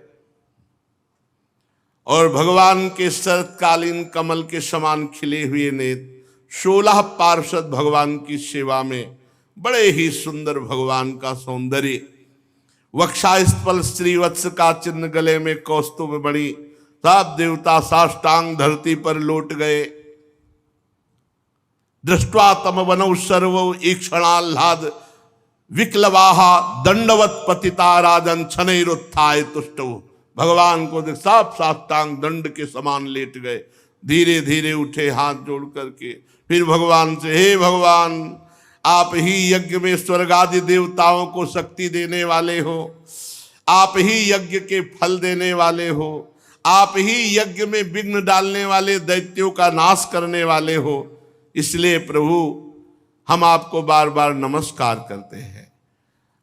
[SPEAKER 1] और भगवान के शरतकालीन कमल के समान खिले हुए नेत्र, 16 पार्षद भगवान की सेवा में, बड़े ही सुंदर भगवान का सौंदर्य, वक्षास्थल श्रीवत्स का चिन्ह, गले में कौस्तुभ मणि, सब देवता साष्टांग धरती पर लौट गए। दृष्ट्वा तम वनौ सर्वौ ईक्षणाह्लाद विक्लवाहा दंडवत पतिता राजन छनैरुत्थाय तुष्टौ। भगवान को देख सब साष्टांग दंड के समान लेट गए, धीरे धीरे उठे हाथ जोड़ करके। फिर भगवान से, हे भगवान आप ही यज्ञ में स्वर्ग आदि देवताओं को शक्ति देने वाले हो, आप ही यज्ञ के फल देने वाले हो, आप ही यज्ञ में विघ्न डालने वाले दैत्यों का नाश करने वाले हो, इसलिए प्रभु हम आपको बार बार नमस्कार करते हैं।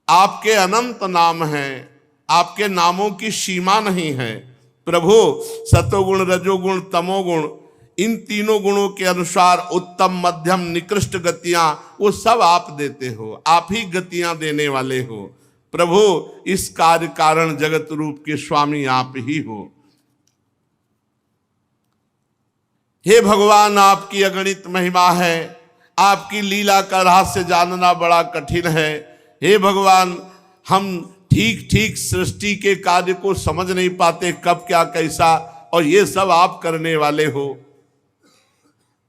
[SPEAKER 1] आपके अनंत नाम हैं, आपके नामों की सीमा नहीं है। प्रभु सतोगुण रजोगुण तमोगुण, इन तीनों गुणों के अनुसार उत्तम मध्यम निकृष्ट गतियां वो सब आप देते हो, आप ही गतियां देने वाले हो। प्रभु इस कार्य कारण जगत रूप के स्वामी आप ही हो। हे भगवान आपकी अगणित महिमा है, आपकी लीला का रहस्य जानना बड़ा कठिन है। हे भगवान हम ठीक ठीक सृष्टि के कार्य को समझ नहीं पाते, कब क्या कैसा, और ये सब आप करने वाले हो।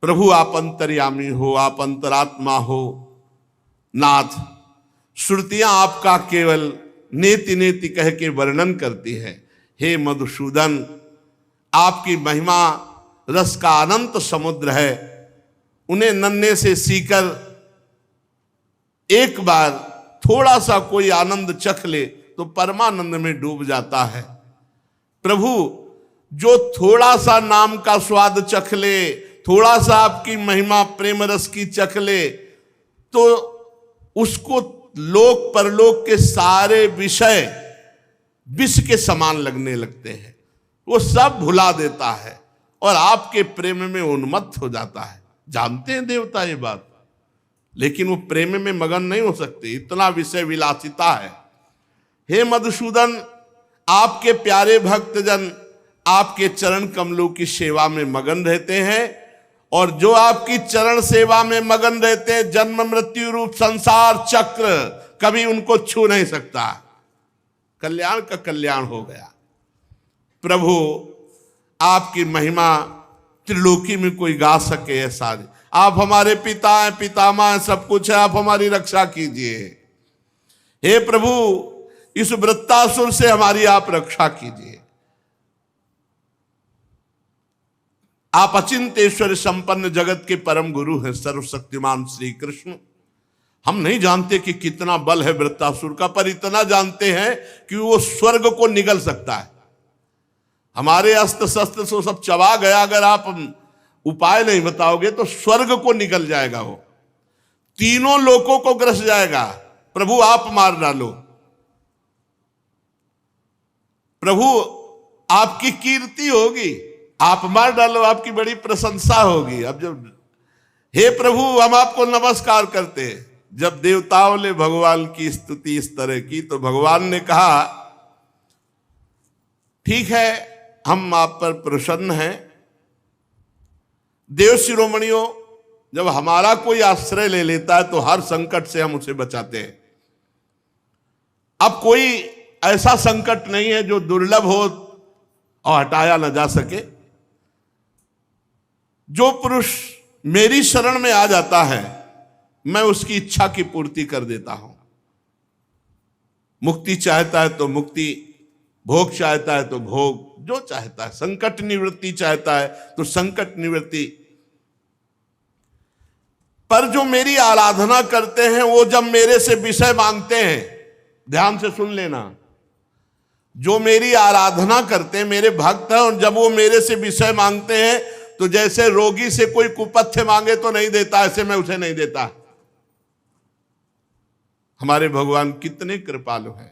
[SPEAKER 1] प्रभु आप अंतर्यामी हो, आप अंतरात्मा हो। नाथ श्रुतियां आपका केवल नेति नेति कह के वर्णन करती है। हे मधुसूदन आपकी महिमा रस का अनंत समुद्र है, उन्हें नन्हे से सीकर एक बार थोड़ा सा कोई आनंद चख ले तो परमानंद में डूब जाता है। प्रभु जो थोड़ा सा नाम का स्वाद चख ले, थोड़ा सा आपकी महिमा प्रेम रस की चख ले, तो उसको लोक परलोक के सारे विषय विष के समान लगने लगते हैं, वो सब भुला देता है और आपके प्रेम में उन्मत्त हो जाता है। जानते हैं देवता ये बात, लेकिन वो प्रेम में मगन नहीं हो सकते, इतना विषय विलासिता है। हे मधुसूदन आपके प्यारे भक्तजन आपके चरण कमलों की सेवा में मगन रहते हैं, और जो आपकी चरण सेवा में मगन रहते हैं, जन्म मृत्यु रूप संसार चक्र कभी उनको छू नहीं सकता। कल्याण का कल्याण हो गया। प्रभु आपकी महिमा त्रिलोकी में कोई गा सके ऐसा। आप हमारे पिता हैं, पितामह हैं, सब कुछ है, आप हमारी रक्षा कीजिए। हे प्रभु इस वृत्तासुर से हमारी आप रक्षा कीजिए। आप अचिंतेश्वर संपन्न जगत के परम गुरु हैं, सर्वशक्तिमान श्री कृष्ण। हम नहीं जानते कि कितना बल है वृत्तासुर का, पर इतना जानते हैं कि वो स्वर्ग को निगल सकता है। हमारे अस्त्र शस्त्र से सब चबा गया, अगर आप उपाय नहीं बताओगे तो स्वर्ग को निकल जाएगा, वो तीनों लोकों को ग्रस जाएगा। प्रभु आप मार डालो, प्रभु आपकी कीर्ति होगी, आप मार डालो, आपकी बड़ी प्रशंसा होगी। अब जब हे प्रभु हम आपको नमस्कार करते हैं, जब देवताओं ने भगवान की स्तुति इस तरह की तो भगवान ने कहा ठीक है हम आप पर प्रसन्न हैं। देव शिरोमणियों जब हमारा कोई आश्रय ले लेता है तो हर संकट से हम उसे बचाते हैं। अब कोई ऐसा संकट नहीं है जो दुर्लभ हो और हटाया न जा सके। जो पुरुष मेरी शरण में आ जाता है मैं उसकी इच्छा की पूर्ति कर देता हूं। मुक्ति चाहता है तो मुक्ति, भोग चाहता है तो भोग, जो चाहता है, संकट निवृत्ति चाहता है तो संकट निवृत्ति। पर जो मेरी आराधना करते हैं वो जब मेरे से विषय मांगते हैं, ध्यान से सुन लेना, जो मेरी आराधना करते हैं मेरे भक्त हैं, और जब वो मेरे से विषय मांगते हैं तो जैसे रोगी से कोई कुपथ्य मांगे तो नहीं देता, ऐसे मैं उसे नहीं देता। हमारे भगवान कितने कृपालु हैं।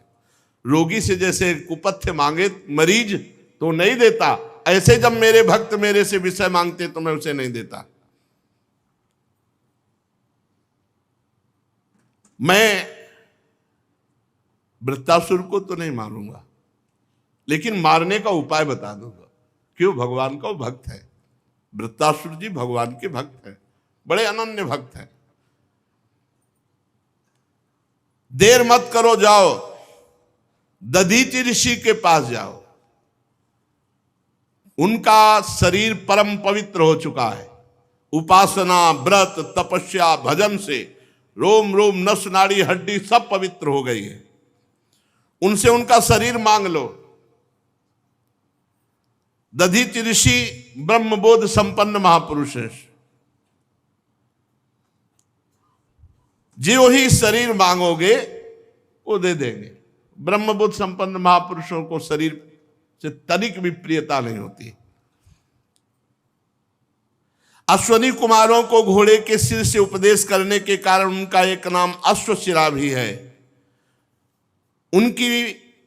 [SPEAKER 1] रोगी से जैसे कुपथ्य मांगे मरीज तो नहीं देता, ऐसे जब मेरे भक्त मेरे से विषय मांगते तो मैं उसे नहीं देता। मैं वृत्तासुर को तो नहीं मारूंगा, लेकिन मारने का उपाय बता दूंगा। क्यों? भगवान का भक्त है। वृत्तासुर जी भगवान के भक्त हैं, बड़े अनन्य भक्त हैं। देर मत करो, जाओ दधीचि ऋषि के पास जाओ। उनका शरीर परम पवित्र हो चुका है। उपासना, व्रत, तपस्या, भजन से रोम रोम, नस, नाड़ी, हड्डी सब पवित्र हो गई है। उनसे उनका शरीर मांग लो। दधीचि ऋषि ब्रह्मबोध संपन्न महापुरुष है। जो ही शरीर मांगोगे वो दे देंगे। ब्रह्मबोध संपन्न महापुरुषों को शरीर से तनिक भी प्रियता नहीं होती। अश्वनी कुमारों को घोड़े के सिर से उपदेश करने के कारण उनका एक नाम अश्वशिरा भी है। उनकी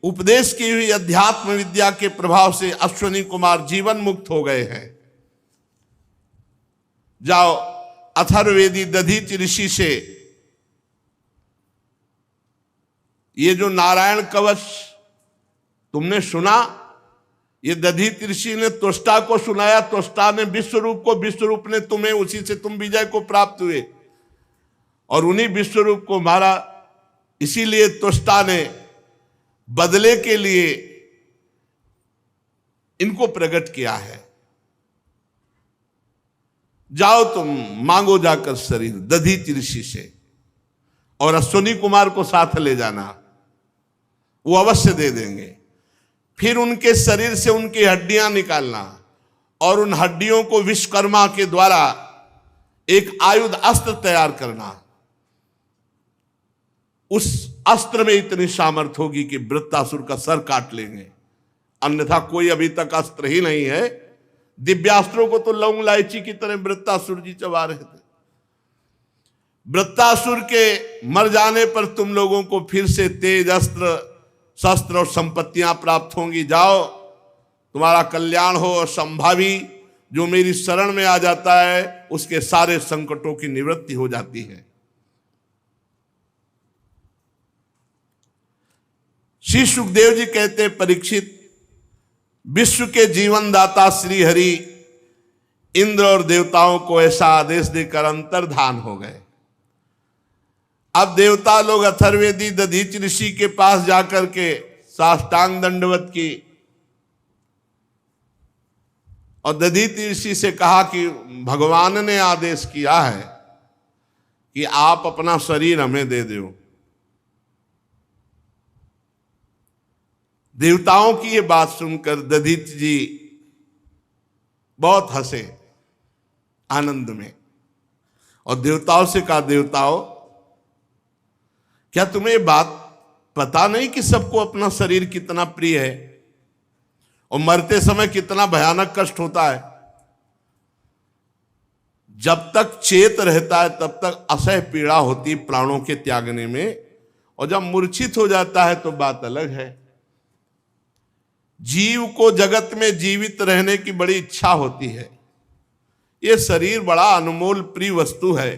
[SPEAKER 1] उपदेश की हुई अध्यात्म विद्या के प्रभाव से अश्वनी कुमार जीवन मुक्त हो गए हैं। जाओ अथर्ववेदी दधीचि ऋषि से ये जो नारायण कवच तुमने सुना, ये दधीचि ऋषि ने त्वष्टा को सुनाया, त्वष्टा ने विश्वरूप को, विश्वरूप ने तुम्हें, उसी से तुम विजय को प्राप्त हुए और उन्हीं विश्वरूप को मारा। इसीलिए त्वष्टा ने बदले के लिए इनको प्रकट किया है। जाओ तुम मांगो जाकर शरीर दधीचि ऋषि से, और अश्वनी कुमार को साथ ले जाना, वो अवश्य दे देंगे। फिर उनके शरीर से उनकी हड्डियां निकालना और उन हड्डियों को विश्वकर्मा के द्वारा एक आयुध अस्त्र तैयार करना। उस अस्त्र में इतनी सामर्थ होगी कि वृत्तासुर का सर काट लेंगे, अन्यथा कोई अभी तक अस्त्र ही नहीं है। दिव्यास्त्रों को तो लौंग इलायची की तरह वृत्तासुर जी चबा रहे थे। वृत्तासुर के मर जाने पर तुम लोगों को फिर से तेज अस्त्र, शस्त्र और संपत्तियां प्राप्त होंगी। जाओ तुम्हारा कल्याण हो, और संभावी जो मेरी शरण में आ जाता है उसके सारे संकटों की निवृत्ति हो जाती है। श्री सुखदेव जी कहते, परीक्षित, विश्व के जीवन दाता श्री हरि इंद्र और देवताओं को ऐसा आदेश देकर अंतर्धान हो गए। अब देवता लोग अथर्ववेदी दधीचि ऋषि के पास जाकर के साष्टांग दंडवत की और दधीचि ऋषि से कहा कि भगवान ने आदेश किया है कि आप अपना शरीर हमें दे दो। देवताओं की ये बात सुनकर दधीचि जी बहुत हंसे आनंद में, और देवताओं से कहा, देवताओं क्या तुम्हें ये बात पता नहीं कि सबको अपना शरीर कितना प्रिय है और मरते समय कितना भयानक कष्ट होता है? जब तक चेत रहता है तब तक असह्य पीड़ा होती प्राणों के त्यागने में, और जब मूर्छित हो जाता है तो बात अलग है। जीव को जगत में जीवित रहने की बड़ी इच्छा होती है। ये शरीर बड़ा अनमोल प्रिय वस्तु है,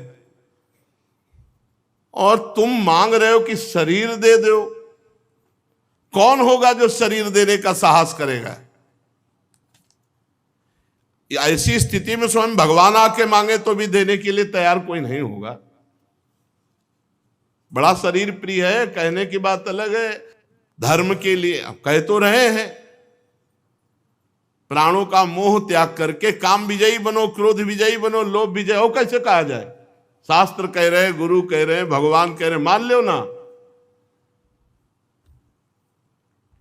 [SPEAKER 1] और तुम मांग रहे हो कि शरीर दे दो। कौन होगा जो शरीर देने का साहस करेगा? ऐसी स्थिति में स्वयं भगवान आके मांगे तो भी देने के लिए तैयार कोई नहीं होगा। बड़ा शरीर प्रिय है, कहने की बात अलग है। धर्म के लिए अब कह तो रहे हैं, प्राणों का मोह त्याग करके काम विजयी बनो, क्रोध विजयी बनो, लोभ विजय हो। कैसे कहा जाए? शास्त्र कह रहे हैं, गुरु कह रहे हैं, भगवान कह रहे हैं, मान लो ना।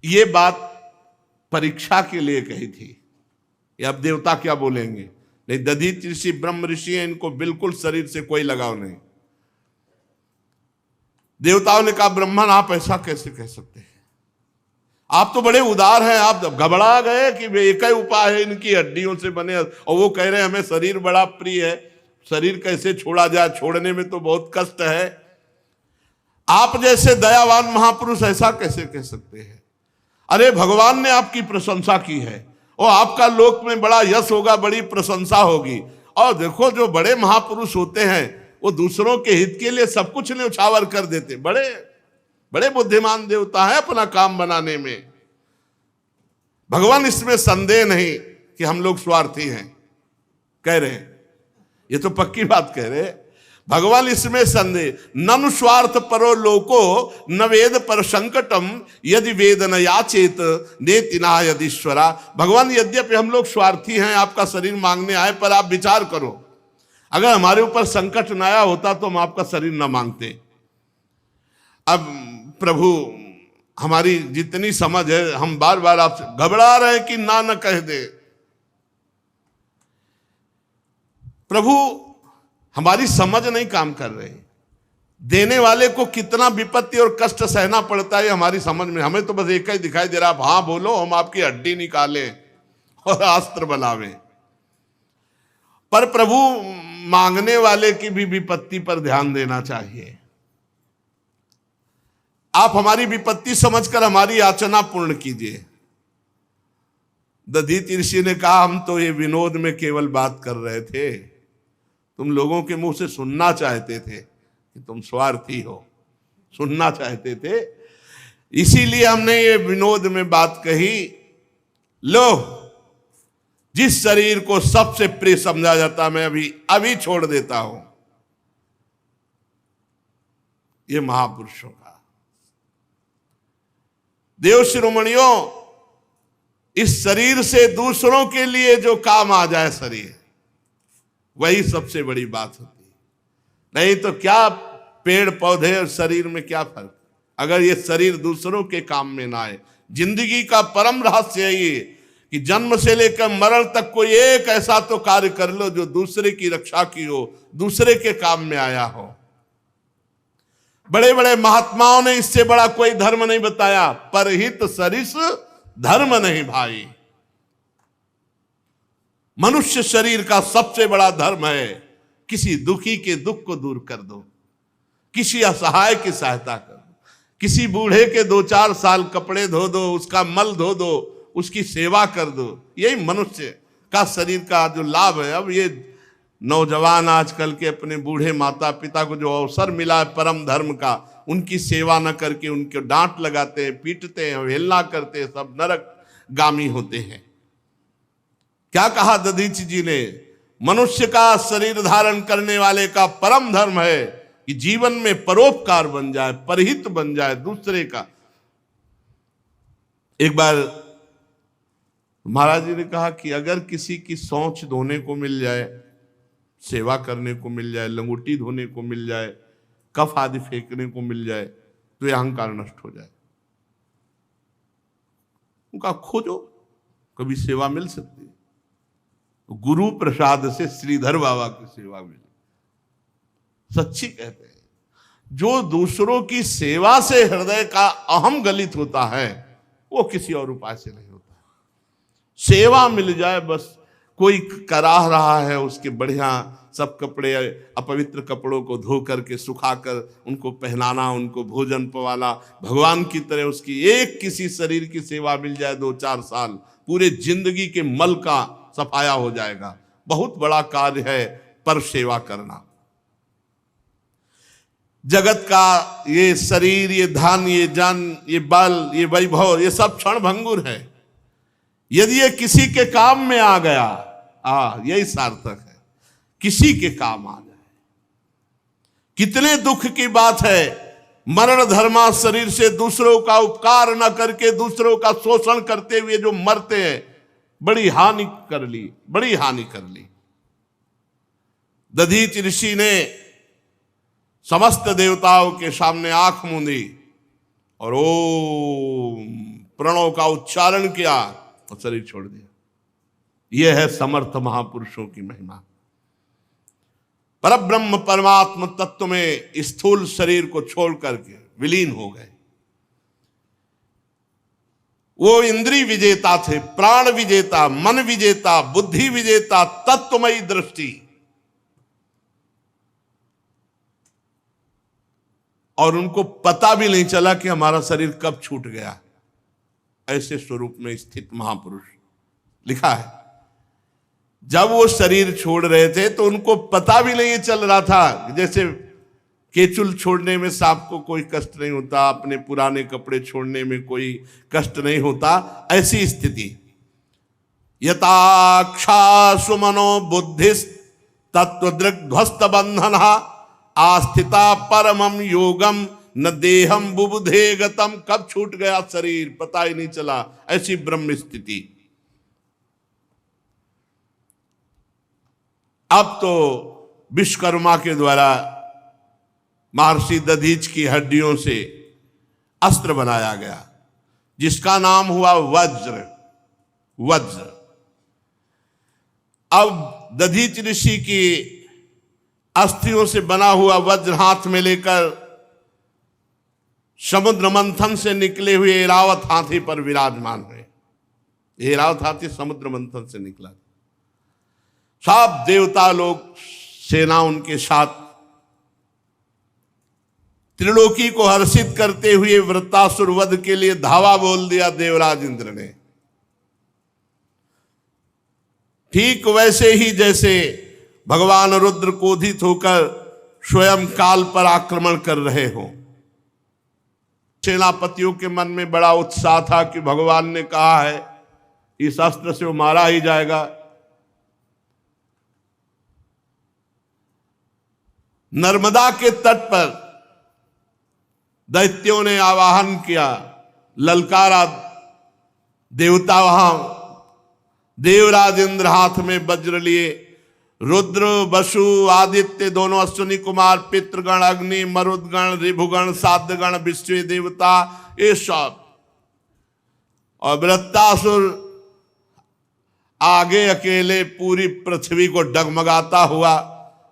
[SPEAKER 1] ये बात परीक्षा के लिए कही थी। ये अब देवता क्या बोलेंगे? नहीं, दधीचि ऋषि ब्रह्म ऋषि हैं, इनको बिल्कुल शरीर से कोई लगाव नहीं। देवताओं ने कहा, ब्रह्मन आप ऐसा कैसे कह सकते हैं? आप तो बड़े उदार हैं। आप घबरा गए कि एक ही उपाय है इनकी हड्डियों से बने, और वो कह रहे हैं हमें शरीर बड़ा प्रिय है, शरीर कैसे छोड़ा जाए? छोड़ने में तो बहुत कष्ट है। आप जैसे दयावान महापुरुष ऐसा कैसे कह सकते हैं? अरे भगवान ने आपकी प्रशंसा की है और आपका लोक में बड़ा यश होगा, बड़ी प्रशंसा होगी। और देखो जो बड़े महापुरुष होते हैं वो दूसरों के हित के लिए सब कुछ न्यौछावर कर देते। बड़े बड़े बुद्धिमान देवता है अपना काम बनाने में। भगवान इसमें संदेह नहीं कि हम लोग स्वार्थी हैं, कह रहे हैं, ये तो पक्की बात कह रहे हैं। भगवान इसमें संदेह ननु स्वार्थ परो लोको न वेद पर संकटम यदि वेद न याचेत नेतिना यदीश्वरा। भगवान यद्यपि हम लोग स्वार्थी हैं, आपका शरीर मांगने आए, पर आप विचार करो अगर हमारे ऊपर संकट न आया होता तो हम आपका शरीर न मांगते। अब प्रभु हमारी जितनी समझ है, हम बार बार आपसे घबरा रहे हैं कि ना न कह दे। प्रभु हमारी समझ नहीं काम कर रही। देने वाले को कितना विपत्ति और कष्ट सहना पड़ता है हमारी समझ में। हमें तो बस एक ही दिखाई दे रहा, आप हाँ बोलो हम आपकी हड्डी निकालें और अस्त्र बनावें। पर प्रभु मांगने वाले की भी विपत्ति पर ध्यान देना चाहिए। आप हमारी विपत्ति समझकर हमारी याचना पूर्ण कीजिए। दधीचि ऋषि ने कहा हम तो ये विनोद में केवल बात कर रहे थे, तुम लोगों के मुंह से सुनना चाहते थे कि तुम स्वार्थी हो, सुनना चाहते थे, इसीलिए हमने ये विनोद में बात कही। लो, जिस शरीर को सबसे प्रिय समझा जाता मैं अभी छोड़ देता हूं। ये महापुरुषों का देव शिरोमणियों, इस शरीर से दूसरों के लिए जो काम आ जाए शरीर, वही सबसे बड़ी बात होती है। नहीं तो क्या पेड़ पौधे और शरीर में क्या फर्क, अगर ये शरीर दूसरों के काम में ना आए। जिंदगी का परम रहस्य ये कि जन्म से लेकर मरण तक कोई एक ऐसा तो कार्य कर लो जो दूसरे की रक्षा की हो, दूसरे के काम में आया हो। बड़े बड़े महात्माओं ने इससे बड़ा कोई धर्म नहीं बताया। परहित सरिस धर्म नहीं भाई। मनुष्य शरीर का सबसे बड़ा धर्म है किसी दुखी के दुख को दूर कर दो, किसी असहाय की सहायता कर दो, किसी बूढ़े के 2-4 साल कपड़े धो दो, उसका मल धो दो, उसकी सेवा कर दो। यही मनुष्य का शरीर का जो लाभ है। अब ये नौजवान आजकल के अपने बूढ़े माता पिता को जो अवसर मिला है परम धर्म का, उनकी सेवा न करके उनके डांट लगाते हैं, पीटते हैं, अवहेलना करते हैं, सब नरक गामी होते हैं। क्या कहा दधीचि जी ने? मनुष्य का शरीर धारण करने वाले का परम धर्म है कि जीवन में परोपकार बन जाए, परहित बन जाए दूसरे का। एक बार महाराज जी ने कहा कि अगर किसी की सोच धोने को मिल जाए, सेवा करने को मिल जाए, लंगोटी धोने को मिल जाए, कफ आदि फेंकने को मिल जाए, तो यह अहंकार नष्ट हो जाए। उनका खोजो, कभी सेवा मिल सकती है। तो गुरु प्रसाद से श्रीधर बाबा की सेवा मिली। सच्ची कहते हैं, जो दूसरों की सेवा से हृदय का अहम गलित होता है वो किसी और उपाय से नहीं होता। सेवा मिल जाए बस। कोई कराह रहा है, उसके बढ़िया सब कपड़े अपवित्र कपड़ों को धो करके सुखाकर उनको पहनाना, उनको भोजन पवाना, भगवान की तरह उसकी एक किसी शरीर की सेवा मिल जाए 2-4 साल, पूरे जिंदगी के मल का सफाया हो जाएगा। बहुत बड़ा कार्य है पर सेवा करना। जगत का ये शरीर, ये धन, ये जन, ये बल, ये वैभव, ये सब क्षण भंगुर है। यदि ये किसी के काम में आ गया, यही सार्थक है, किसी के काम आ जाए। कितने दुख की बात है, मरण धर्मा शरीर से दूसरों का उपकार न करके दूसरों का शोषण करते हुए जो मरते हैं, बड़ी हानि कर ली, बड़ी हानि कर ली। दधीचि ऋषि ने समस्त देवताओं के सामने आंख मूंदी और ओम प्रणव का उच्चारण किया और शरीर छोड़ दिया। यह है समर्थ महापुरुषों की महिमा। परब्रह्म परमात्म तत्व में स्थूल शरीर को छोड़ करके विलीन हो गए। वो इंद्रिय विजेता थे, प्राण विजेता, मन विजेता, बुद्धि विजेता, तत्वमयी दृष्टि। और उनको पता भी नहीं चला कि हमारा शरीर कब छूट गया। ऐसे स्वरूप में स्थित महापुरुष लिखा है। जब वो शरीर छोड़ रहे थे तो उनको पता भी नहीं चल रहा था। जैसे केचुल छोड़ने में सांप को कोई कष्ट नहीं होता, अपने पुराने कपड़े छोड़ने में कोई कष्ट नहीं होता, ऐसी स्थिति। यथाक्षा सुमनो बुद्धिस तत्वदृग्ध्वस्त बंधन आस्थिता परमम योगम न देहम बुबुधे गतम। कब छूट गया शरीर पता ही नहीं चला, ऐसी ब्रह्म स्थिति। अब तो विश्वकर्मा के द्वारा महर्षि दधीच की हड्डियों से अस्त्र बनाया गया, जिसका नाम हुआ वज्र। वज्र अब दधीच ऋषि की अस्थियों से बना हुआ वज्र हाथ में लेकर समुद्र मंथन से निकले हुए ऐरावत हाथी पर विराजमान हुए। ऐरावत हाथी समुद्र मंथन से निकला। सब देवता लोग सेना उनके साथ त्रिलोकी को हर्षित करते हुए वृत्तासुर वध के लिए धावा बोल दिया देवराज इंद्र ने। ठीक वैसे ही जैसे भगवान रुद्र क्रोधित होकर स्वयं काल पर आक्रमण कर रहे हो। सेनापतियों के मन में बड़ा उत्साह था कि भगवान ने कहा है इस अस्त्र से वो मारा ही जाएगा। नर्मदा के तट पर दैत्यों ने आवाहन किया, ललकारा। देवता वहां देवराज इंद्र हाथ में वज्र लिए, रुद्र वसु आदित्य दोनों अश्विनी कुमार, पितृगण अग्नि मरुदगण ऋभुगण साध्यगण विश्व देवता, ये सब। और वृत्तासुर आगे अकेले पूरी पृथ्वी को डगमगाता हुआ,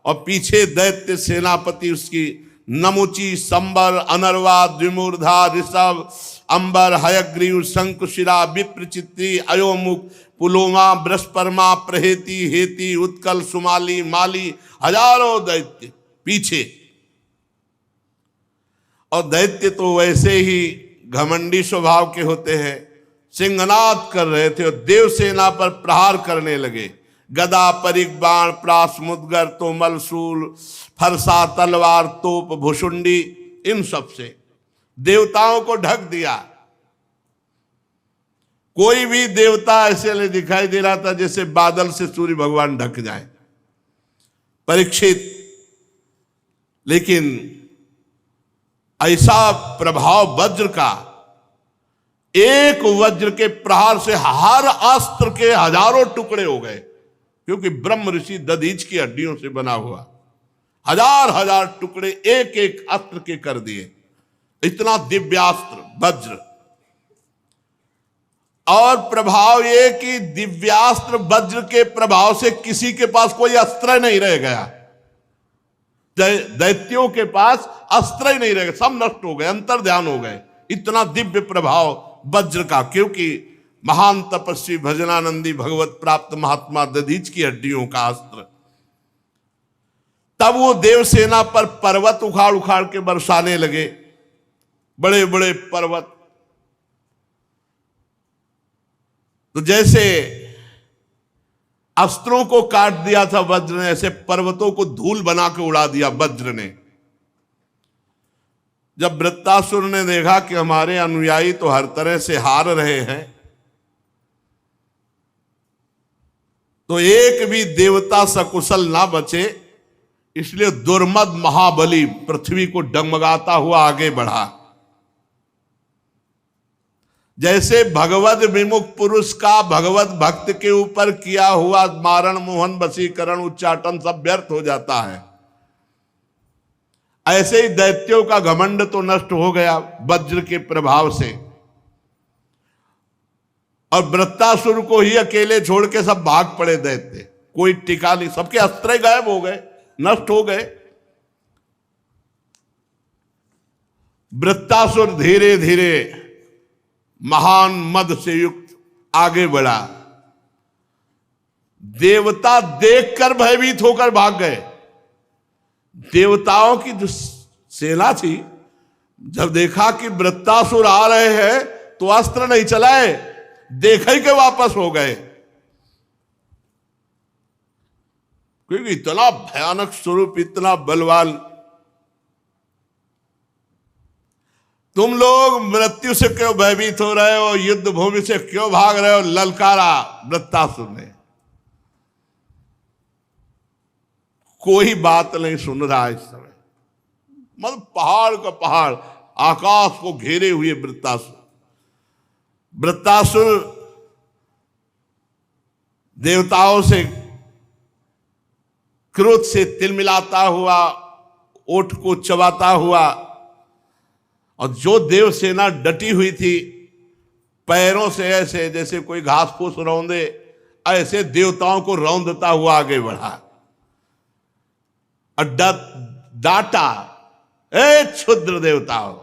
[SPEAKER 1] और पीछे दैत्य सेनापति उसकी नमुची संबर अनर्वा द्विमूर्धा ऋषभ अंबर हयग्रीव शंकुशिरा विप्रचित्री अयोमुख पुलोमा बृहस्परमा प्रहेती हेती उत्कल सुमाली माली, हजारों दैत्य पीछे। और दैत्य तो वैसे ही घमंडी स्वभाव के होते हैं, सिंहनाद कर रहे थे और देवसेना पर प्रहार करने लगे। गदा परिक बाण प्रास मुदगर तोमल शूल फरसा तलवार तोप भुषुंडी, इन सब से देवताओं को ढक दिया। कोई भी देवता ऐसे नहीं दिखाई दे रहा था जैसे बादल से सूर्य भगवान ढक जाए। परीक्षित, लेकिन ऐसा प्रभाव वज्र का, एक वज्र के प्रहार से हर अस्त्र के हजारों टुकड़े हो गए, क्योंकि ब्रह्म ऋषि दधीच की हड्डियों से बना हुआ हजार हजार टुकड़े एक एक अस्त्र के कर दिए। इतना दिव्यास्त्र वज्र। और प्रभाव ये कि दिव्यास्त्र वज्र के प्रभाव से किसी के पास कोई अस्त्र नहीं रह गया। दैत्यों के पास अस्त्र ही नहीं रह गए, सब नष्ट हो गए, अंतर्ध्यान हो गए। इतना दिव्य प्रभाव वज्र का, क्योंकि महान तपस्वी भजनानंदी भगवत प्राप्त महात्मा दधीच की हड्डियों का अस्त्र। तब वो देवसेना पर पर्वत उखाड़ उखाड़ के बरसाने लगे, बड़े बड़े पर्वत। तो जैसे अस्त्रों को काट दिया था वज्र ने, ऐसे पर्वतों को धूल बना के उड़ा दिया वज्र ने। जब वृत्तासुर ने देखा कि हमारे अनुयायी तो हर तरह से हार रहे हैं, तो एक भी देवता सकुशल ना बचे, इसलिए दुर्मद महाबली पृथ्वी को डगमगाता हुआ आगे बढ़ा। जैसे भगवद विमुख पुरुष का भगवत भक्त के ऊपर किया हुआ मारण मोहन वशीकरण उच्चाटन सब व्यर्थ हो जाता है, ऐसे ही दैत्यों का घमंड तो नष्ट हो गया वज्र के प्रभाव से। और वृत्तासुर को ही अकेले छोड़ के सब भाग पड़े दैत्य, कोई टिका नहीं, सबके अस्त्र गायब हो गए, नष्ट हो गए। वृत्तासुर धीरे धीरे महान मद से युक्त आगे बढ़ा। देवता देखकर भयभीत होकर भाग गए। देवताओं की जो सेना थी जब देखा कि वृत्तासुर आ रहे हैं तो अस्त्र नहीं चलाए, देखे के वापस हो गए, क्योंकि इतना भयानक स्वरूप, इतना बलवान। तुम लोग मृत्यु से क्यों भयभीत हो रहे हो, युद्ध भूमि से क्यों भाग रहे हो, ललकारा वृत्तासुर ने। कोई बात नहीं सुन रहा इस समय, मतलब पहाड़ का पहाड़, आकाश को घेरे हुए वृत्तासुर। वृत्तासुर देवताओं से क्रोध से तिलमिलाता हुआ, ओठ को चबाता हुआ, और जो देव सेना डटी हुई थी पैरों से ऐसे जैसे कोई घास फूस रौंदे, ऐसे देवताओं को रौंदता हुआ आगे बढ़ा और डांटा, ए क्षुद्र देवताओं,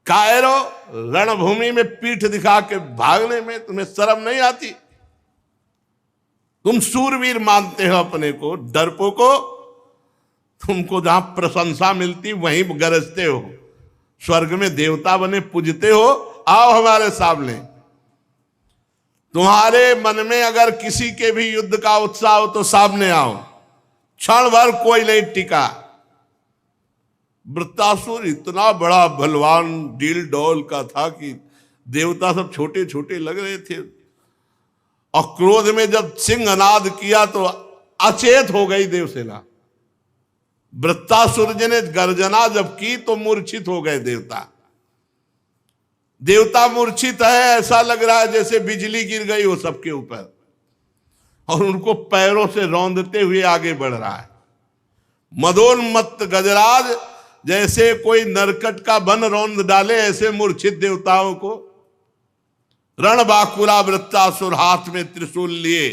[SPEAKER 1] कायरो, रणभूमि में पीठ दिखा के भागने में तुम्हें शर्म नहीं आती? तुम सूरवीर मानते हो अपने को, डरपोको, तुमको जहां प्रशंसा मिलती वहीं गरजते हो, स्वर्ग में देवता बने पूजते हो, आओ हमारे सामने। तुम्हारे मन में अगर किसी के भी युद्ध का उत्साह हो तो सामने आओ, क्षण भर कोई नहीं टिका। वृत्तासुर इतना बड़ा बलवान डील डोल का था कि देवता सब छोटे छोटे लग रहे थे, और क्रोध में जब सिंहनाद किया तो अचेत हो गई देवसेना। वृत्तासुर जी ने गर्जना जब की तो मूर्छित हो गए देवता। देवता मूर्छित है, ऐसा लग रहा है जैसे बिजली गिर गई हो सबके ऊपर, और उनको पैरों से रौंदते हुए आगे बढ़ रहा है। मदोन्मत्त गजराज जैसे कोई नरकट का बन रौंद डाले, ऐसे मूर्छित देवताओं को। रणबाकुला वृत्तासुर हाथ में त्रिशूल लिए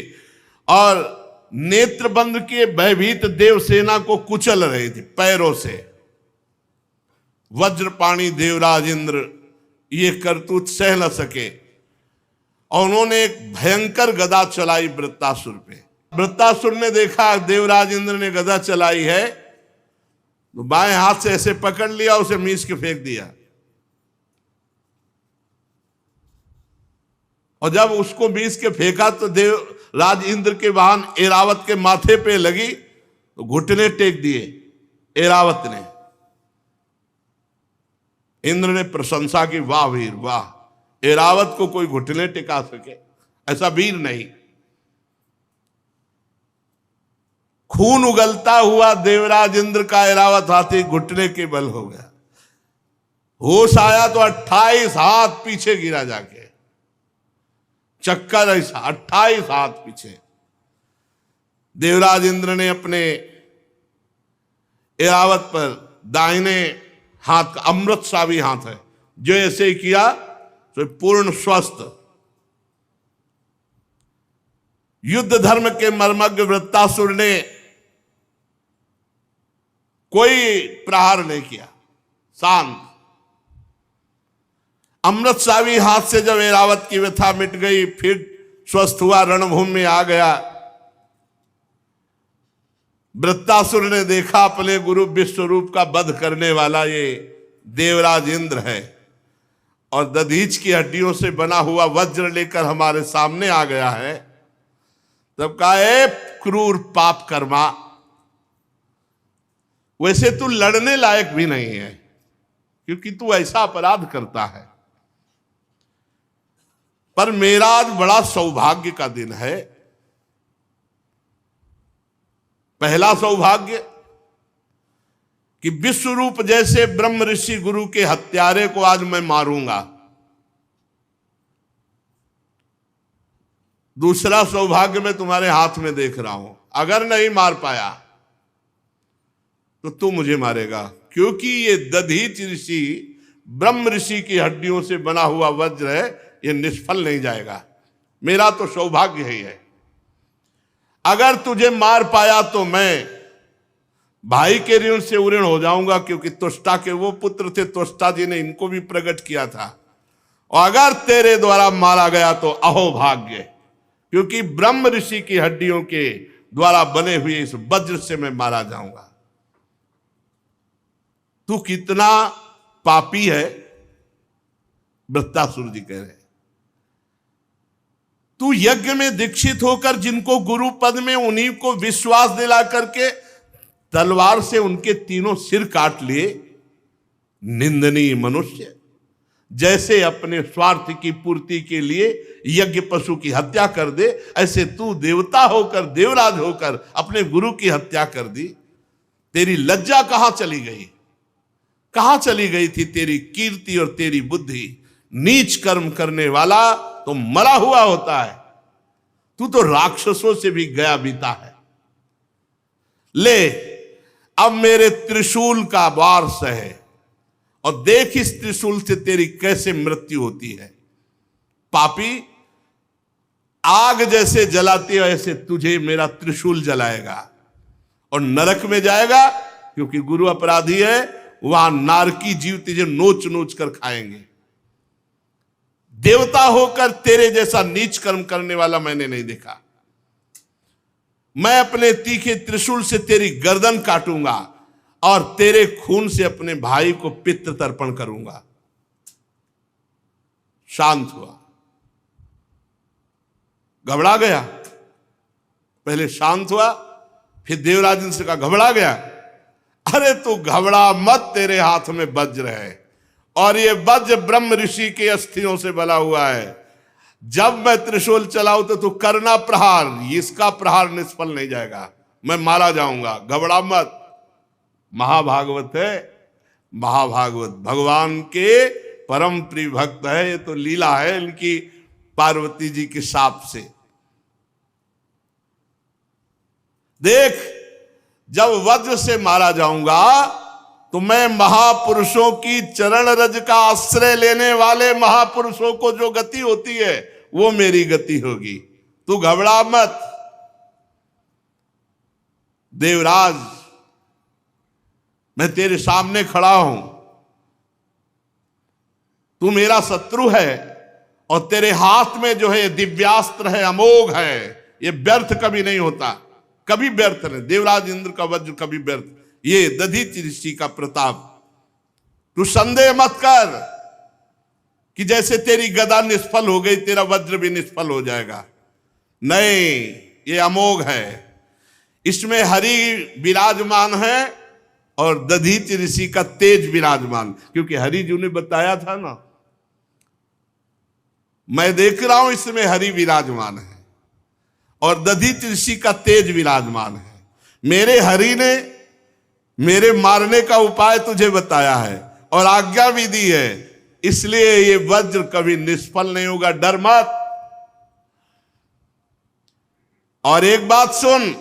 [SPEAKER 1] और नेत्र बंद किए भयभीत देवसेना को कुचल रहे थे पैरों से। वज्रपाणी देवराज इंद्र ये करतूत सह न सके और उन्होंने एक भयंकर गदा चलाई वृत्तासुर पे। वृत्तासुर ने देखा देवराज इंद्र ने गदा चलाई है तो बाएं हाथ से ऐसे पकड़ लिया, उसे मीस के फेंक दिया, और जब उसको मीस के फेंका तो देवराज इंद्र के वाहन एरावत के माथे पे लगी तो घुटने टेक दिए एरावत ने। इंद्र ने प्रशंसा की, वाह वीर वाह, एरावत को कोई घुटने टिका सके, ऐसा वीर नहीं। खून उगलता हुआ देवराज इंद्र का एरावत हाथी घुटने के बल हो गया। होश आया तो 28 हाथ पीछे गिरा जाके, चक्कर ऐसा 28 हाथ पीछे। देवराज इंद्र ने अपने एरावत पर दाहिने हाथ का अमृत सा भी हाथ है, जो ऐसे ही किया तो पूर्ण स्वस्थ। युद्ध धर्म के मर्मज्ञ वृत्तासुर ने कोई प्रहार नहीं किया, शांत। अमृत सावी हाथ से जब एरावत की व्यथा मिट गई, फिर स्वस्थ हुआ, रणभूमि में आ गया। वृत्तासुर ने देखा अपने गुरु विश्वरूप का वध करने वाला ये देवराज इंद्र है, और दधीच की हड्डियों से बना हुआ वज्र लेकर हमारे सामने आ गया है। तब कहा, ए क्रूर पाप कर्मा, वैसे तू लड़ने लायक भी नहीं है, क्योंकि तू ऐसा अपराध करता है, पर मेरा आज बड़ा सौभाग्य का दिन है। पहला सौभाग्य कि विश्वरूप जैसे ब्रह्म ऋषि गुरु के हत्यारे को आज मैं मारूंगा। दूसरा सौभाग्य मैं तुम्हारे हाथ में देख रहा हूं, अगर नहीं मार पाया तो तू मुझे मारेगा, क्योंकि ये दधीच ऋषि ब्रह्म ऋषि की हड्डियों से बना हुआ वज्र है, ये निष्फल नहीं जाएगा। मेरा तो सौभाग्य ही है। अगर तुझे मार पाया तो मैं भाई के ऋण से उऋण हो जाऊंगा, क्योंकि त्वष्टा के वो पुत्र थे, त्वष्टा जी ने इनको भी प्रकट किया था। और अगर तेरे द्वारा मारा गया तो अहोभाग्य, क्योंकि ब्रह्म ऋषि की हड्डियों के द्वारा बने हुए इस वज्र से मैं मारा जाऊंगा। तू कितना पापी है। वृत्तासुर जी कह रहे हैं, तू यज्ञ में दीक्षित होकर जिनको गुरु पद में, उन्हीं को विश्वास दिला करके तलवार से उनके तीनों सिर काट लिए। निंदनीय मनुष्य, जैसे अपने स्वार्थ की पूर्ति के लिए यज्ञ पशु की हत्या कर दे, ऐसे तू देवता होकर, देवराज होकर अपने गुरु की हत्या कर दी। तेरी लज्जा कहां चली गई? कहां चली गई थी तेरी कीर्ति और तेरी बुद्धि? नीच कर्म करने वाला तो मरा हुआ होता है, तू तो राक्षसों से भी गया बीता है। ले अब मेरे त्रिशूल का वार सहे और देख इस त्रिशूल से तेरी कैसे मृत्यु होती है। पापी, आग जैसे जलाती है ऐसे तुझे मेरा त्रिशूल जलाएगा और नरक में जाएगा, क्योंकि गुरु अपराधी है। वहां नारकी जीव तुझे नोच नोच कर खाएंगे। देवता होकर तेरे जैसा नीच कर्म करने वाला मैंने नहीं देखा। मैं अपने तीखे त्रिशूल से तेरी गर्दन काटूंगा और तेरे खून से अपने भाई को पितृ तर्पण करूंगा। शांत हुआ, घबरा गया। पहले शांत हुआ, फिर देवराज ने से कहा, घबरा गया? अरे तू घबरा मत, तेरे हाथ में वज्र है और ये वज्र ब्रह्म ऋषि के अस्थियों से बना हुआ है। जब मैं त्रिशूल चलाऊं तो तू करना प्रहार, इसका प्रहार निष्फल नहीं जाएगा, मैं मारा जाऊंगा। घबरा मत। महाभागवत है, महाभागवत भगवान के परम प्रिय भक्त है। ये तो लीला है इनकी पार्वती जी के शाप से। देख, जब वज्र से मारा जाऊंगा तो मैं महापुरुषों की चरण रज का आश्रय लेने वाले महापुरुषों को जो गति होती है वो मेरी गति होगी। तू घबरा मत। देवराज, मैं तेरे सामने खड़ा हूं, तू मेरा शत्रु है और तेरे हाथ में जो है दिव्यास्त्र है, अमोघ है, ये व्यर्थ कभी नहीं होता, कभी व्यर्थ नहीं। देवराज इंद्र का वज्र कभी व्यर्थ, ये दधीचि ऋषि का प्रताप। तू संदेह मत कर कि जैसे तेरी गदा निष्फल हो गई तेरा वज्र भी निष्फल हो जाएगा। नहीं, ये अमोघ है, इसमें हरि विराजमान है और दधीचि ऋषि का तेज विराजमान। क्योंकि हरि जी ने बताया था ना, मैं देख रहा हूं इसमें हरि विराजमान है और दधीचि ऋषि का तेज विराजमान है। मेरे हरि ने मेरे मारने का उपाय तुझे बताया है और आज्ञा भी दी है, इसलिए ये वज्र कभी निष्फल नहीं होगा, डर मत। और एक बात सुन,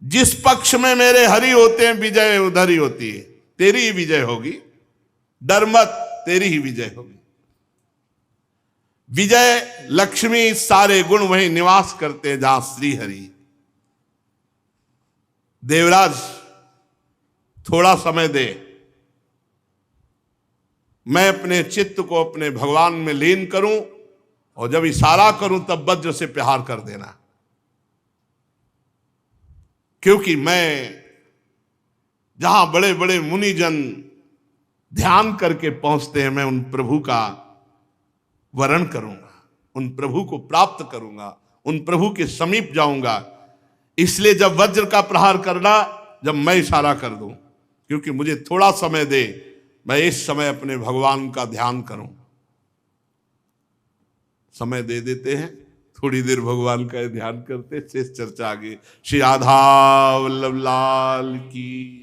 [SPEAKER 1] जिस पक्ष में मेरे हरि होते हैं विजय उधर ही होती है, तेरी ही विजय होगी, डर मत, तेरी ही विजय होगी। विजय लक्ष्मी सारे गुण वहीं निवास करते हैं जहां श्री हरि। देवराज, थोड़ा समय दे, मैं अपने चित्त को अपने भगवान में लीन करूं और जब इशारा करूं तब वज्र से प्रहार कर देना। क्योंकि मैं जहां बड़े बड़े मुनिजन ध्यान करके पहुंचते हैं, मैं उन प्रभु का वरण करूंगा, उन प्रभु को प्राप्त करूंगा, उन प्रभु के समीप जाऊंगा। इसलिए जब वज्र का प्रहार करना, जब मैं इशारा कर दूं, क्योंकि मुझे थोड़ा समय दे, मैं इस समय अपने भगवान का ध्यान करूं। समय दे देते हैं, थोड़ी देर भगवान का ध्यान करते, शेष चर्चा आगे। श्री राधा वल्लभ लाल की।